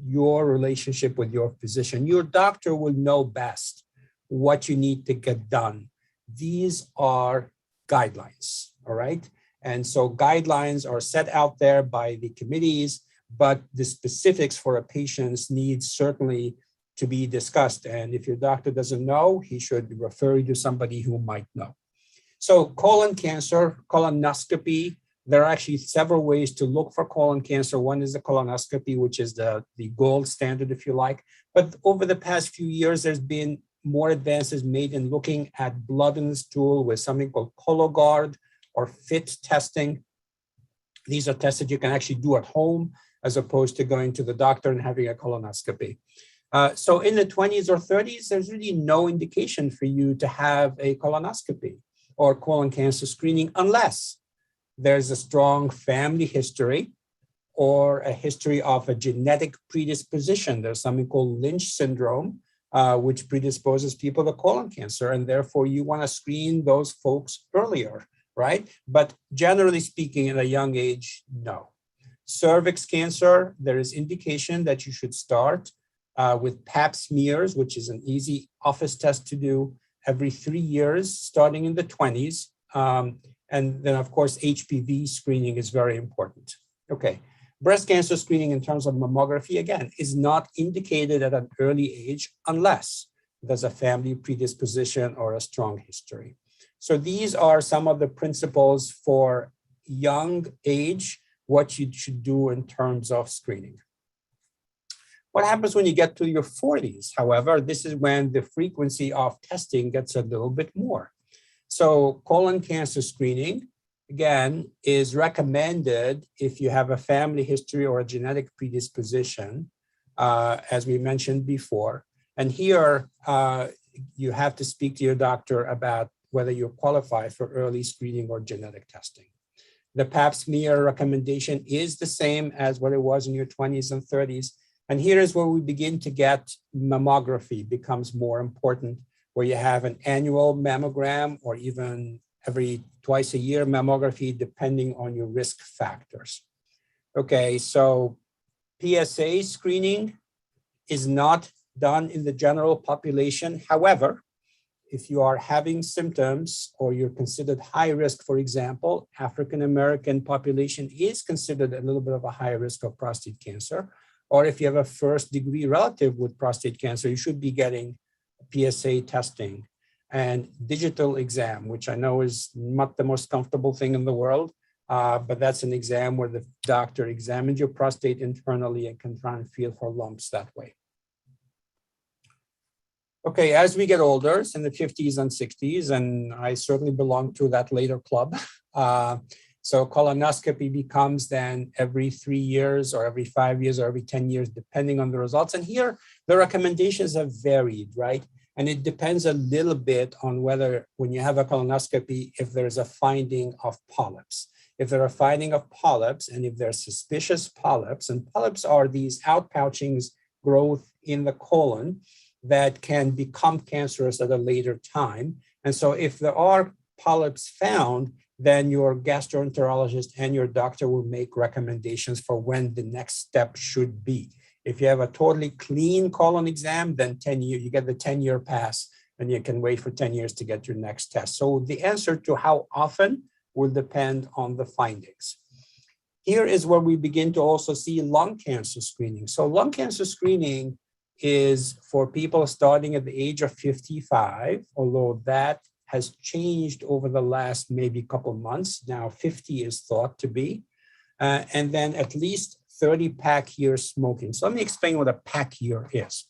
your relationship with your physician. Your doctor will know best what you need to get done. These are guidelines. All right. And so guidelines are set out there by the committees, but the specifics for a patient's needs certainly to be discussed. And if your doctor doesn't know, he should refer you to somebody who might know. So colon cancer, colonoscopy, there are actually several ways to look for colon cancer. One is the colonoscopy, which is the gold standard, if you like. But over the past few years, there's been more advances made in looking at blood in the stool with something called Cologuard or FIT testing. These are tests that you can actually do at home as opposed to going to the doctor and having a colonoscopy. So in the 20s or 30s, there's really no indication for you to have a colonoscopy or colon cancer screening unless there's a strong family history or a history of a genetic predisposition. There's something called Lynch syndrome, which predisposes people to colon cancer, and therefore you want to screen those folks earlier, right? But generally speaking, at a young age, no. Cervix cancer, there is indication that you should start with Pap smears, which is an easy office test to do every 3 years, starting in the 20s. And then, of course, HPV screening is very important. Okay, breast cancer screening in terms of mammography, again, is not indicated at an early age unless there's a family predisposition or a strong history. So these are some of the principles for young age, what you should do in terms of screening. What happens when you get to your 40s? However, this is when the frequency of testing gets a little bit more. So colon cancer screening, again, is recommended if you have a family history or a genetic predisposition, as we mentioned before. And here, you have to speak to your doctor about whether you qualify for early screening or genetic testing. The Pap smear recommendation is the same as what it was in your 20s and 30s. And here is where we begin to get mammography becomes more important, where you have an annual mammogram or even every twice a year mammography, depending on your risk factors. Okay, so PSA screening is not done in the general population. However, if you are having symptoms or you're considered high risk, for example, African-American population is considered a little bit of a high risk of prostate cancer. Or if you have a first degree relative with prostate cancer, you should be getting PSA testing and digital exam, which I know is not the most comfortable thing in the world, but that's an exam where the doctor examines your prostate internally and can try and feel for lumps that way. Okay, as we get older, in the 50s and 60s, and I certainly belong to that later club, so colonoscopy becomes then every 3 years or every 5 years or every 10 years, depending on the results. And here, the recommendations have varied, right? And it depends a little bit on whether, when you have a colonoscopy, if there's a finding of polyps. if there are finding of polyps, and if they're suspicious polyps, and polyps are these outpouchings growth in the colon that can become cancerous at a later time. And so if there are polyps found, then your gastroenterologist and your doctor will make recommendations for when the next step should be. If you have a totally clean colon exam, then 10 years, you get the 10-year pass, and you can wait for 10 years to get your next test. So the answer to how often will depend on the findings. Here is where we begin to also see lung cancer screening. So lung cancer screening is for people starting at the age of 55, although that has changed over the last maybe couple months. Now 50 is thought to be, and then at least 30 pack years smoking. So let me explain what a pack year is.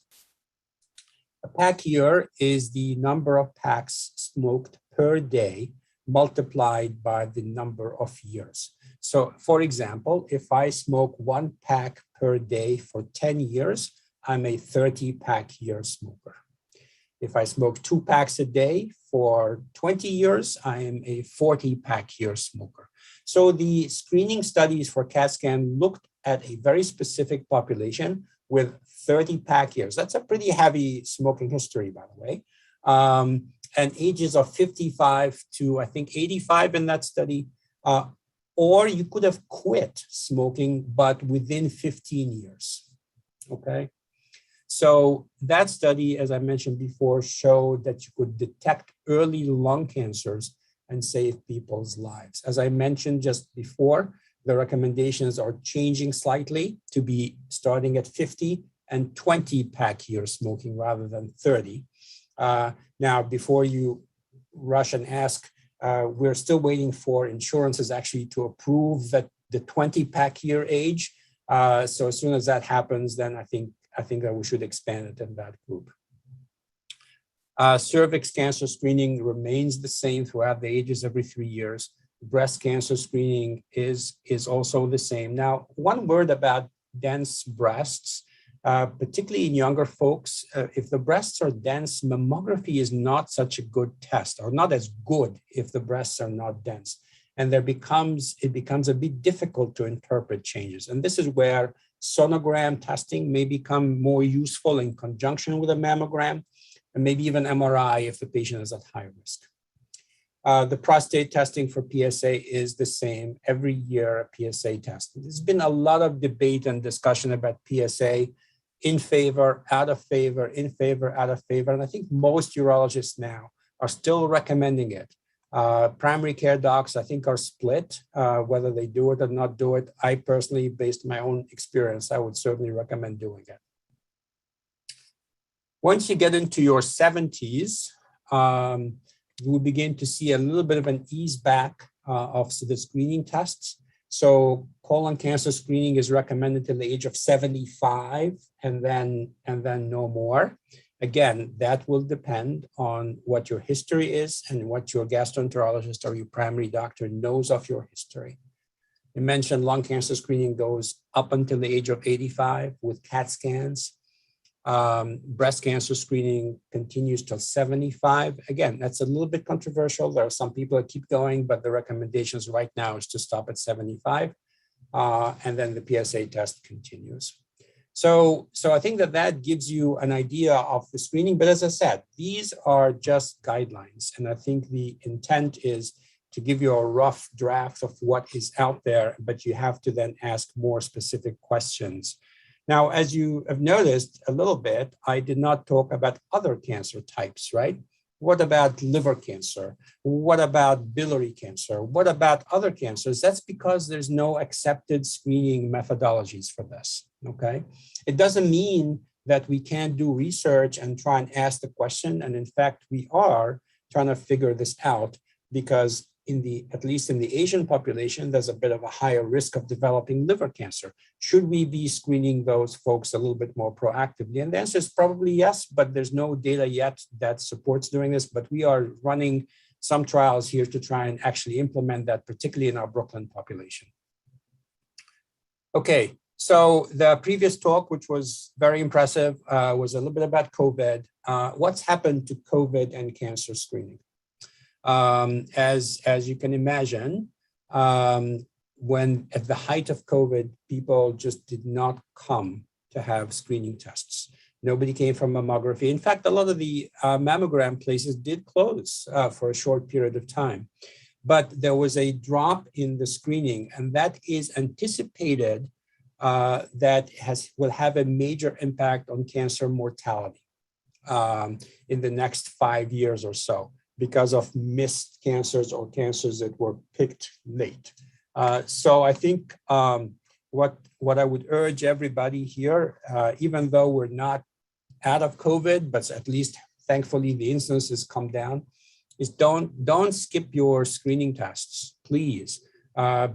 A pack year is the number of packs smoked per day multiplied by the number of years. So for example, if I smoke 1 pack per day for 10 years, I'm a 30 pack year smoker. If I smoke 2 packs a day for 20 years, I am a 40 pack year smoker. So the screening studies for CAT scan looked at a very specific population with 30 pack years. That's a pretty heavy smoking history, by the way. And ages of 55 to, I think, 85 in that study. Or you could have quit smoking, but within 15 years, okay? So that study, as I mentioned before, showed that you could detect early lung cancers and save people's lives. As I mentioned just before, the recommendations are changing slightly to be starting at 50 and 20 pack year smoking rather than 30. Now, before you rush and ask, we're still waiting for insurances actually to approve that the 20 pack year age. So as soon as that happens, then I think that we should expand it in that group. Cervix cancer screening remains the same throughout the ages every 3 years. Breast cancer screening is also the same. Now, one word about dense breasts, particularly in younger folks, if the breasts are dense, mammography is not such a good test, or not as good if the breasts are not dense. And it becomes a bit difficult to interpret changes. And this is where sonogram testing may become more useful in conjunction with a mammogram, and maybe even MRI if the patient is at high risk. The prostate testing for PSA is the same every year, a PSA test. There's been a lot of debate and discussion about PSA, in favor, out of favor, in favor, out of favor. And I think most urologists now are still recommending it. Primary care docs, I think, are split, whether they do it or not do it. I personally, based on my own experience, I would certainly recommend doing it. Once you get into your 70s, you will begin to see a little bit of an ease back of the screening tests. So colon cancer screening is recommended till the age of 75 and then no more. Again, that will depend on what your history is and what your gastroenterologist or your primary doctor knows of your history. You mentioned lung cancer screening goes up until the age of 85 with CAT scans. Breast cancer screening continues till 75. Again, that's a little bit controversial. There are some people that keep going, but the recommendations right now is to stop at 75. And then the PSA test continues. So I think that gives you an idea of the screening. But as I said, these are just guidelines. And I think the intent is to give you a rough draft of what is out there, but you have to then ask more specific questions. Now, as you have noticed a little bit, I did not talk about other cancer types, right? What about liver cancer? What about biliary cancer? What about other cancers? That's because there's no accepted screening methodologies for this, okay? It doesn't mean that we can't do research and try and ask the question. And in fact, we are trying to figure this out because at least in the Asian population, there's a bit of a higher risk of developing liver cancer. Should we be screening those folks a little bit more proactively? And the answer is probably yes, but there's no data yet that supports doing this. But we are running some trials here to try and actually implement that, particularly in our Brooklyn population. Okay, so the previous talk, which was very impressive, was a little bit about COVID. What's happened to COVID and cancer screening? As you can imagine, when at the height of COVID, people just did not come to have screening tests. Nobody came for mammography. In fact, a lot of the mammogram places did close for a short period of time. But there was a drop in the screening, and that is anticipated that will have a major impact on cancer mortality in the next 5 years or so because of missed cancers or cancers that were picked late. So I think what I would urge everybody here, even though we're not out of COVID, but at least thankfully the incidence has come down, is don't skip your screening tests, please,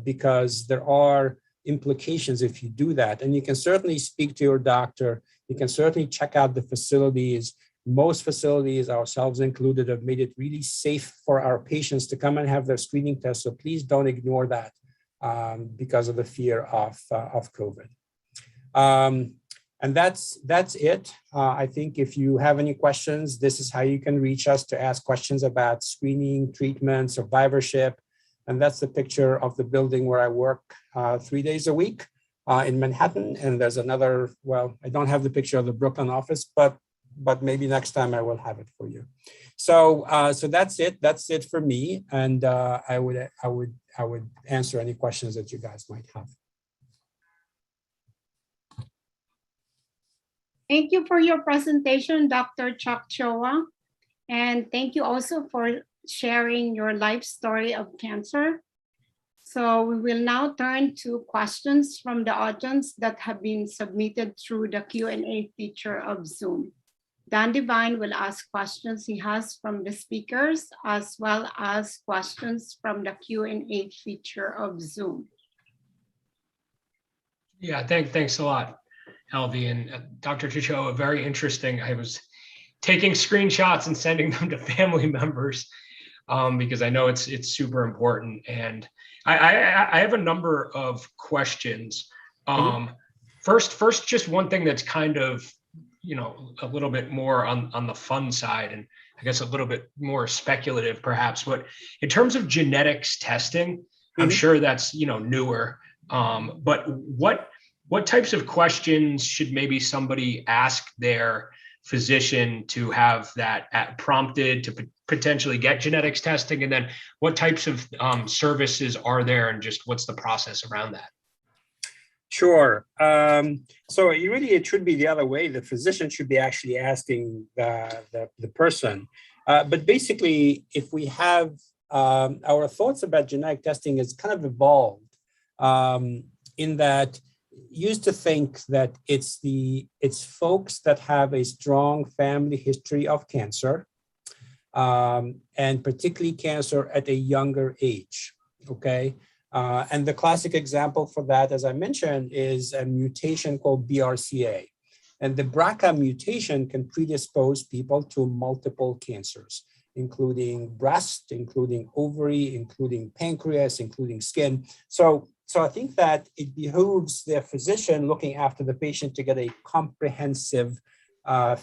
because there are implications if you do that. And you can certainly speak to your doctor. You can certainly check out the facilities. Most facilities, ourselves included, have made it really safe for our patients to come and have their screening tests. So please don't ignore that because of the fear of COVID. And that's it. I think if you have any questions, this is how you can reach us to ask questions about screening, treatment, survivorship. And that's the picture of the building where I work 3 days a week in Manhattan. And there's another, well, I don't have the picture of the Brooklyn office, but maybe next time I will have it for you. So so that's it. That's it for me. And I would answer any questions that you guys might have. Thank you for your presentation, Dr. Chichowa. And thank you also for sharing your life story of cancer. So we will now turn to questions from the audience that have been submitted through the Q&A feature of Zoom. Dan Devine will ask questions he has from the speakers, as well as questions from the Q&A feature of Zoom. Yeah, thanks a lot, Elvie. And Dr. Chichowa, very interesting. I was taking screenshots and sending them to family members because I know it's super important. And I have a number of questions. First, just one thing that's kind of, you know, a little bit more on the fun side, and I guess a little bit more speculative perhaps, but in terms of genetics testing, I'm sure that's, you know, newer, but what types of questions should maybe somebody ask their physician to have that prompted to potentially get genetics testing? And then what types of services are there, and just what's the process around that? Sure. So it should be the other way. The physician should be actually asking the person. But basically, if we have our thoughts about genetic testing is kind of evolved in that used to think that it's folks that have a strong family history of cancer, and particularly cancer at a younger age. Okay. And the classic example for that, as I mentioned, is a mutation called BRCA. And the BRCA mutation can predispose people to multiple cancers, including breast, including ovary, including pancreas, including skin. So I think that it behooves the physician looking after the patient to get a comprehensive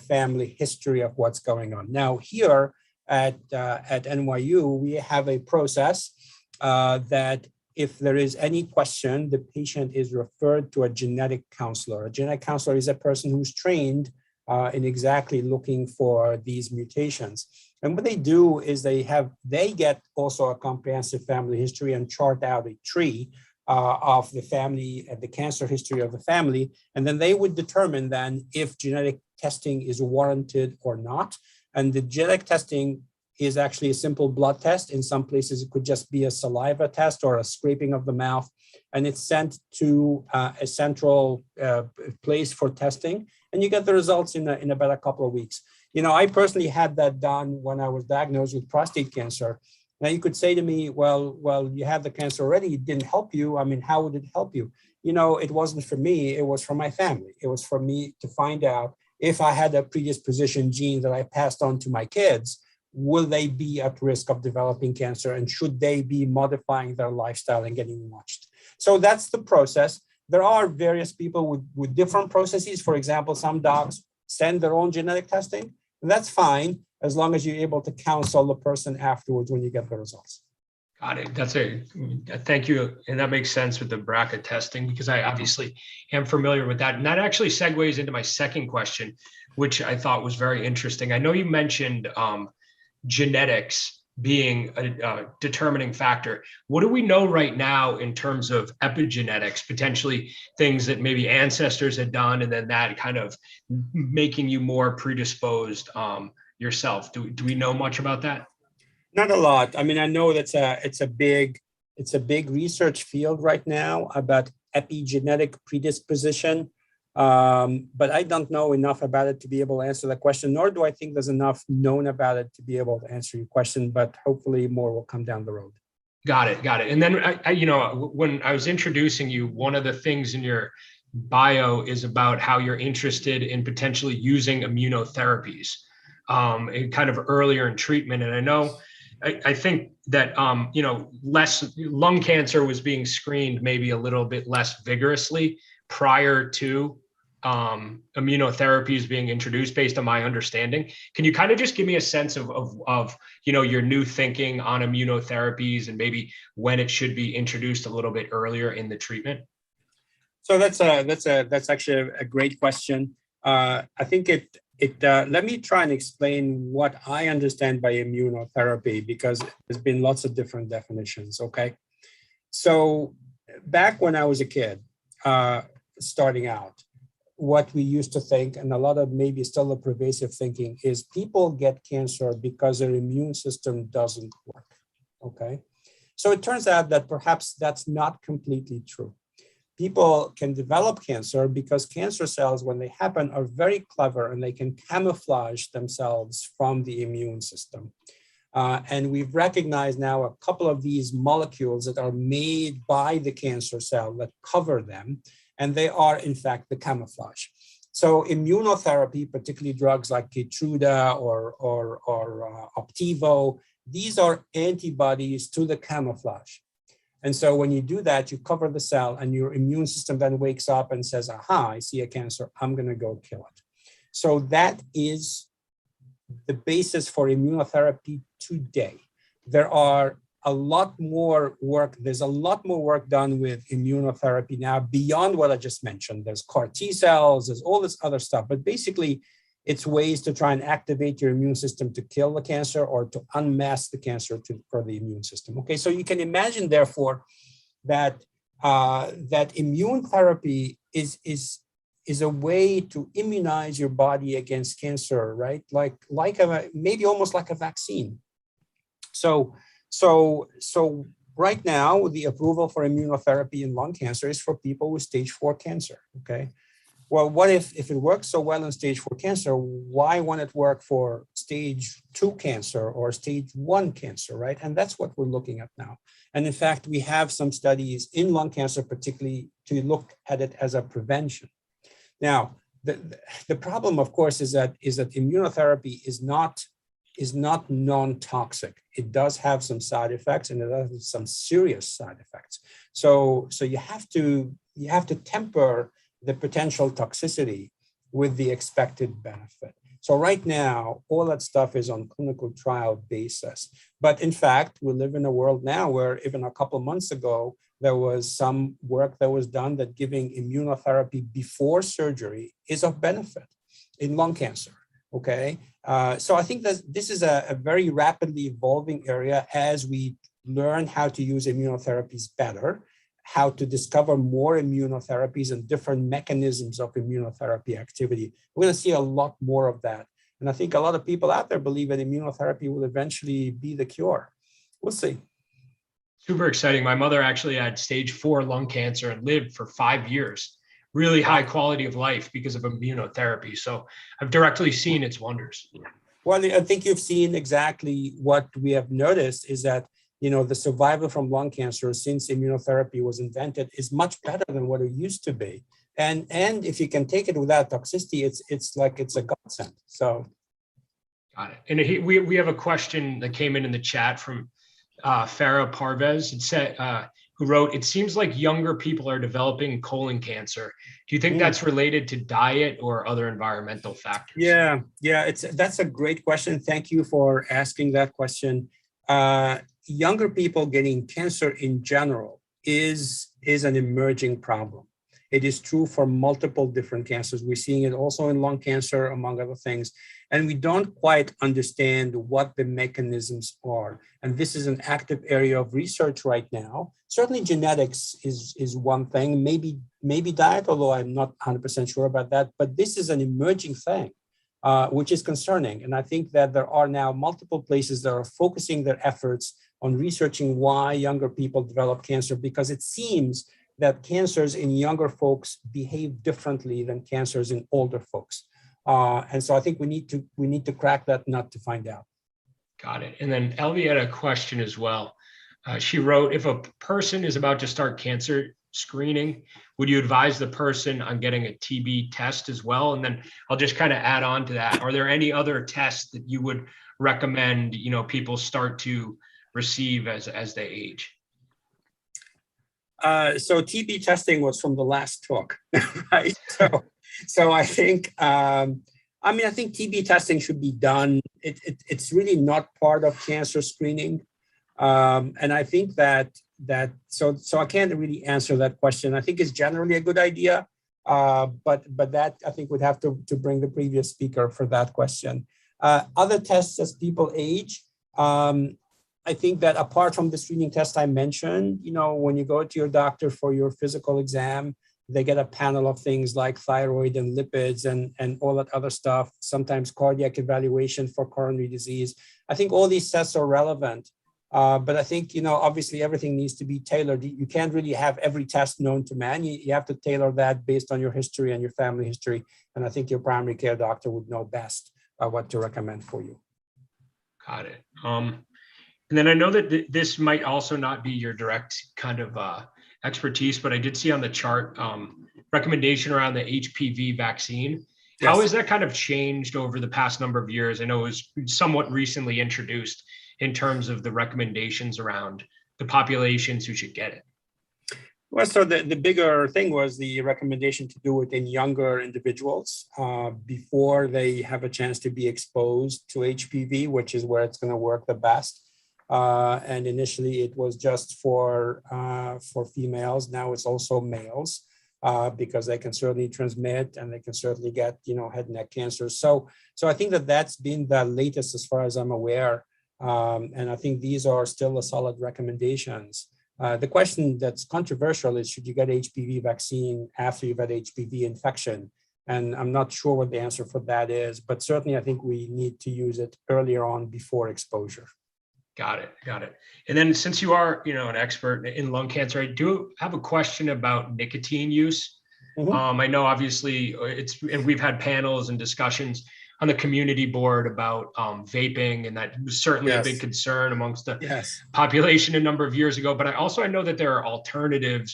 family history of what's going on. Now, here at NYU, we have a process that if there is any question, the patient is referred to a genetic counselor. A genetic counselor is a person who's trained in exactly looking for these mutations. And what they do is they get also a comprehensive family history and chart out a tree of the family, the cancer history of the family. And then they would determine then if genetic testing is warranted or not. And the genetic testing is actually a simple blood test. In some places, it could just be a saliva test or a scraping of the mouth. And it's sent to a central place for testing. And you get the results in about a couple of weeks. You know, I personally had that done when I was diagnosed with prostate cancer. Now you could say to me, well, you had the cancer already, it didn't help you. I mean, how would it help you? You know, it wasn't for me, it was for my family. It was for me to find out if I had a predisposition gene that I passed on to my kids, will they be at risk of developing cancer, and should they be modifying their lifestyle and getting watched? So that's the process. There are various people with different processes. For example, some docs send their own genetic testing, and that's fine as long as you're able to counsel the person afterwards when you get the results. Got it. Thank you. And that makes sense with the BRCA testing, because I obviously am familiar with that. And that actually segues into my second question, which I thought was very interesting. I know you mentioned genetics being a determining factor. What do we know right now in terms of epigenetics, potentially things that maybe ancestors had done, and then that kind of making you more predisposed yourself? Do we know much about that? Not a lot. I mean, I know it's a big research field right now about epigenetic predisposition, but I don't know enough about it to be able to answer that question, nor do I think there's enough known about it to be able to answer your question, but hopefully more will come down the road. Got it. And then, when I was introducing you, one of the things in your bio is about how you're interested in potentially using immunotherapies kind of earlier in treatment. And I know, I think that, less lung cancer was being screened maybe a little bit less vigorously prior to immunotherapies being introduced, based on my understanding. Can you kind of just give me a sense of your new thinking on immunotherapies and maybe when it should be introduced a little bit earlier in the treatment? So that's actually a great question. I think let me try and explain what I understand by immunotherapy, because there's been lots of different definitions. Okay, so back when I was a kid, starting out, what we used to think, and a lot of maybe still a pervasive thinking, is people get cancer because their immune system doesn't work. Okay, so it turns out that perhaps that's not completely true. People can develop cancer because cancer cells, when they happen, are very clever and they can camouflage themselves from the immune system. And we've recognized now a couple of these molecules that are made by the cancer cell that cover them, and they are in fact the camouflage. So immunotherapy, particularly drugs like Keytruda or Opdivo, these are antibodies to the camouflage. And so when you do that, you cover the cell and your immune system then wakes up and says, aha, I see a cancer, I'm gonna go kill it. So that is the basis for immunotherapy today. There's a lot more work done with immunotherapy now beyond what I just mentioned. There's CAR T cells, there's all this other stuff, but basically it's ways to try and activate your immune system to kill the cancer or to unmask the cancer for the immune system. Okay, so you can imagine, therefore, that immune therapy is a way to immunize your body against cancer, right? Maybe almost like a vaccine. So right now, the approval for immunotherapy in lung cancer is for people with stage 4 cancer. Okay. Well, what if it works so well in stage 4 cancer, why won't it work for stage 2 cancer or stage 1 cancer, right? And that's what we're looking at now. And in fact, we have some studies in lung cancer, particularly to look at it as a prevention. Now, the problem, of course, is that immunotherapy is not non-toxic. It does have some side effects, and it does have some serious side effects. So you have to temper the potential toxicity with the expected benefit. So right now, all that stuff is on clinical trial basis. But in fact, we live in a world now where even a couple of months ago, there was some work that was done that giving immunotherapy before surgery is of benefit in lung cancer, okay? So I think that this is a very rapidly evolving area as we learn how to use immunotherapies better, how to discover more immunotherapies and different mechanisms of immunotherapy activity. We're going to see a lot more of that. And I think a lot of people out there believe that immunotherapy will eventually be the cure. We'll see. Super exciting. My mother actually had stage 4 lung cancer and lived for 5 years. Really high quality of life because of immunotherapy. So I've directly seen its wonders. Well, I think you've seen exactly what we have noticed is that the survival from lung cancer since immunotherapy was invented is much better than what it used to be. And if you can take it without toxicity, it's like it's a godsend. So, got it. And we have a question that came in the chat from Farah Parvez. It said, who wrote, "It seems like younger people are developing colon cancer. Do you think that's related to diet or other environmental factors?" Yeah, that's a great question. Thank you for asking that question. younger people getting cancer in general is an emerging problem. It is true for multiple different cancers. We're seeing it also in lung cancer, among other things. And we don't quite understand what the mechanisms are. And this is an active area of research right now. Certainly genetics is one thing, maybe diet, although I'm not 100% sure about that. But this is an emerging thing, which is concerning. And I think that there are now multiple places that are focusing their efforts on researching why younger people develop cancer, because it seems that cancers in younger folks behave differently than cancers in older folks. And so I think we need to crack that nut to find out. Got it. And then Elvie had a question as well. She wrote, if a person is about to start cancer screening, would you advise the person on getting a TB test as well? And then I'll just kind of add on to that. Are there any other tests that you would recommend, people start to receive as they age? So TB testing was from the last talk, right? So I think, I think TB testing should be done. It's really not part of cancer screening. And I think so I can't really answer that question. I think it's generally a good idea, but that I think would have to bring the previous speaker for that question. Other tests as people age, I think that apart from the screening test I mentioned, when you go to your doctor for your physical exam, they get a panel of things like thyroid and lipids and all that other stuff, sometimes cardiac evaluation for coronary disease. I think all these tests are relevant, but I think, obviously everything needs to be tailored. You can't really have every test known to man. You have to tailor that based on your history and your family history. And I think your primary care doctor would know best what to recommend for you. Got it. And then I know that this might also not be your direct kind of expertise, but I did see on the chart recommendation around the HPV vaccine. Yes. How has that kind of changed over the past number of years? I know it was somewhat recently introduced in terms of the recommendations around the populations who should get it. Well, so the bigger thing was the recommendation to do it in younger individuals before they have a chance to be exposed to HPV, which is where it's going to work the best. And initially it was just for females. Now it's also males because they can certainly transmit and they can certainly get, head and neck cancer. So I think that's been the latest as far as I'm aware. And I think these are still the solid recommendations. The question that's controversial is, should you get HPV vaccine after you've had HPV infection? And I'm not sure what the answer for that is, but certainly I think we need to use it earlier on before exposure. Got it. And then since you are, an expert in lung cancer, I do have a question about nicotine use. Mm-hmm. I know obviously and we've had panels and discussions on the community board about vaping, and that was certainly a big concern amongst the population a number of years ago. But I know that there are alternative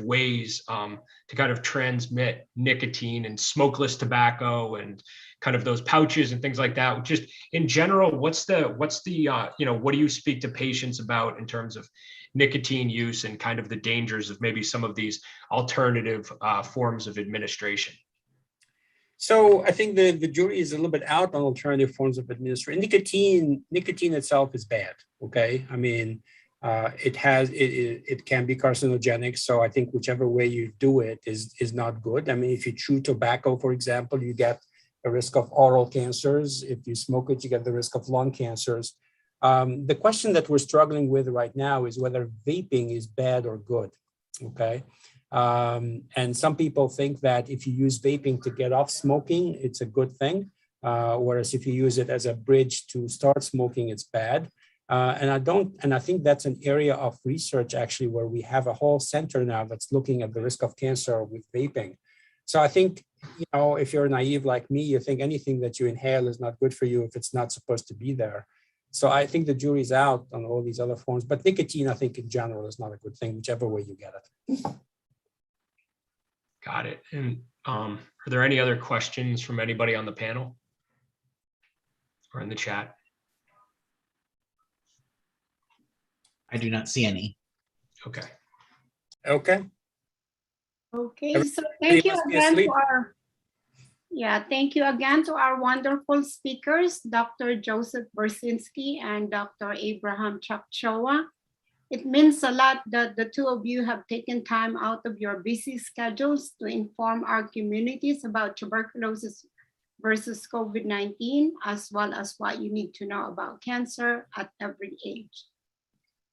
ways to kind of transmit nicotine, and smokeless tobacco and kind of those pouches and things like that. Just in general, what's the what do you speak to patients about in terms of nicotine use and kind of the dangers of maybe some of these alternative forms of administration? So I think the jury is a little bit out on alternative forms of administration. Nicotine itself is bad. Okay, I mean, it can be carcinogenic. So I think whichever way you do it is not good. I mean, if you chew tobacco, for example, you get a risk of oral cancers. If you smoke it, you get the risk of lung cancers. The question that we're struggling with right now is whether vaping is bad or good. Okay. And some people think that if you use vaping to get off smoking, it's a good thing. Whereas if you use it as a bridge to start smoking, it's bad. And I think that's an area of research actually where we have a whole center now that's looking at the risk of cancer with vaping. So I think, if you're naive like me, you think anything that you inhale is not good for you if it's not supposed to be there. So I think the jury's out on all these other forms, but nicotine, I think in general is not a good thing, whichever way you get it. Got it. And are there any other questions from anybody on the panel or in the chat? I do not see any. Okay. Okay, so thank you again Yeah, thank you again to our wonderful speakers, Dr. Joseph Brzezinski and Dr. Abraham Chichowa. It means a lot that the two of you have taken time out of your busy schedules to inform our communities about tuberculosis versus COVID-19, as well as what you need to know about cancer at every age.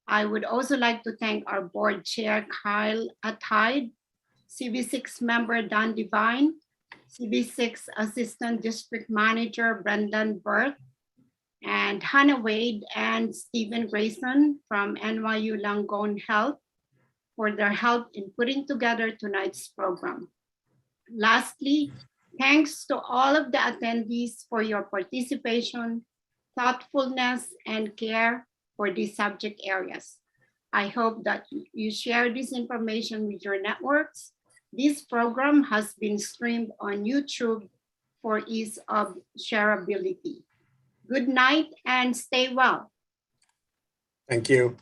I would also like to thank our board chair, Kyle Atide, CB6 member, Don Devine, CB6 Assistant District Manager, Brendan Burke, and Hannah Wade and Stephen Grayson from NYU Langone Health for their help in putting together tonight's program. Lastly, thanks to all of the attendees for your participation, thoughtfulness, and care for these subject areas. I hope that you share this information with your networks. This program has been streamed on YouTube for ease of shareability. Good night and stay well. Thank you.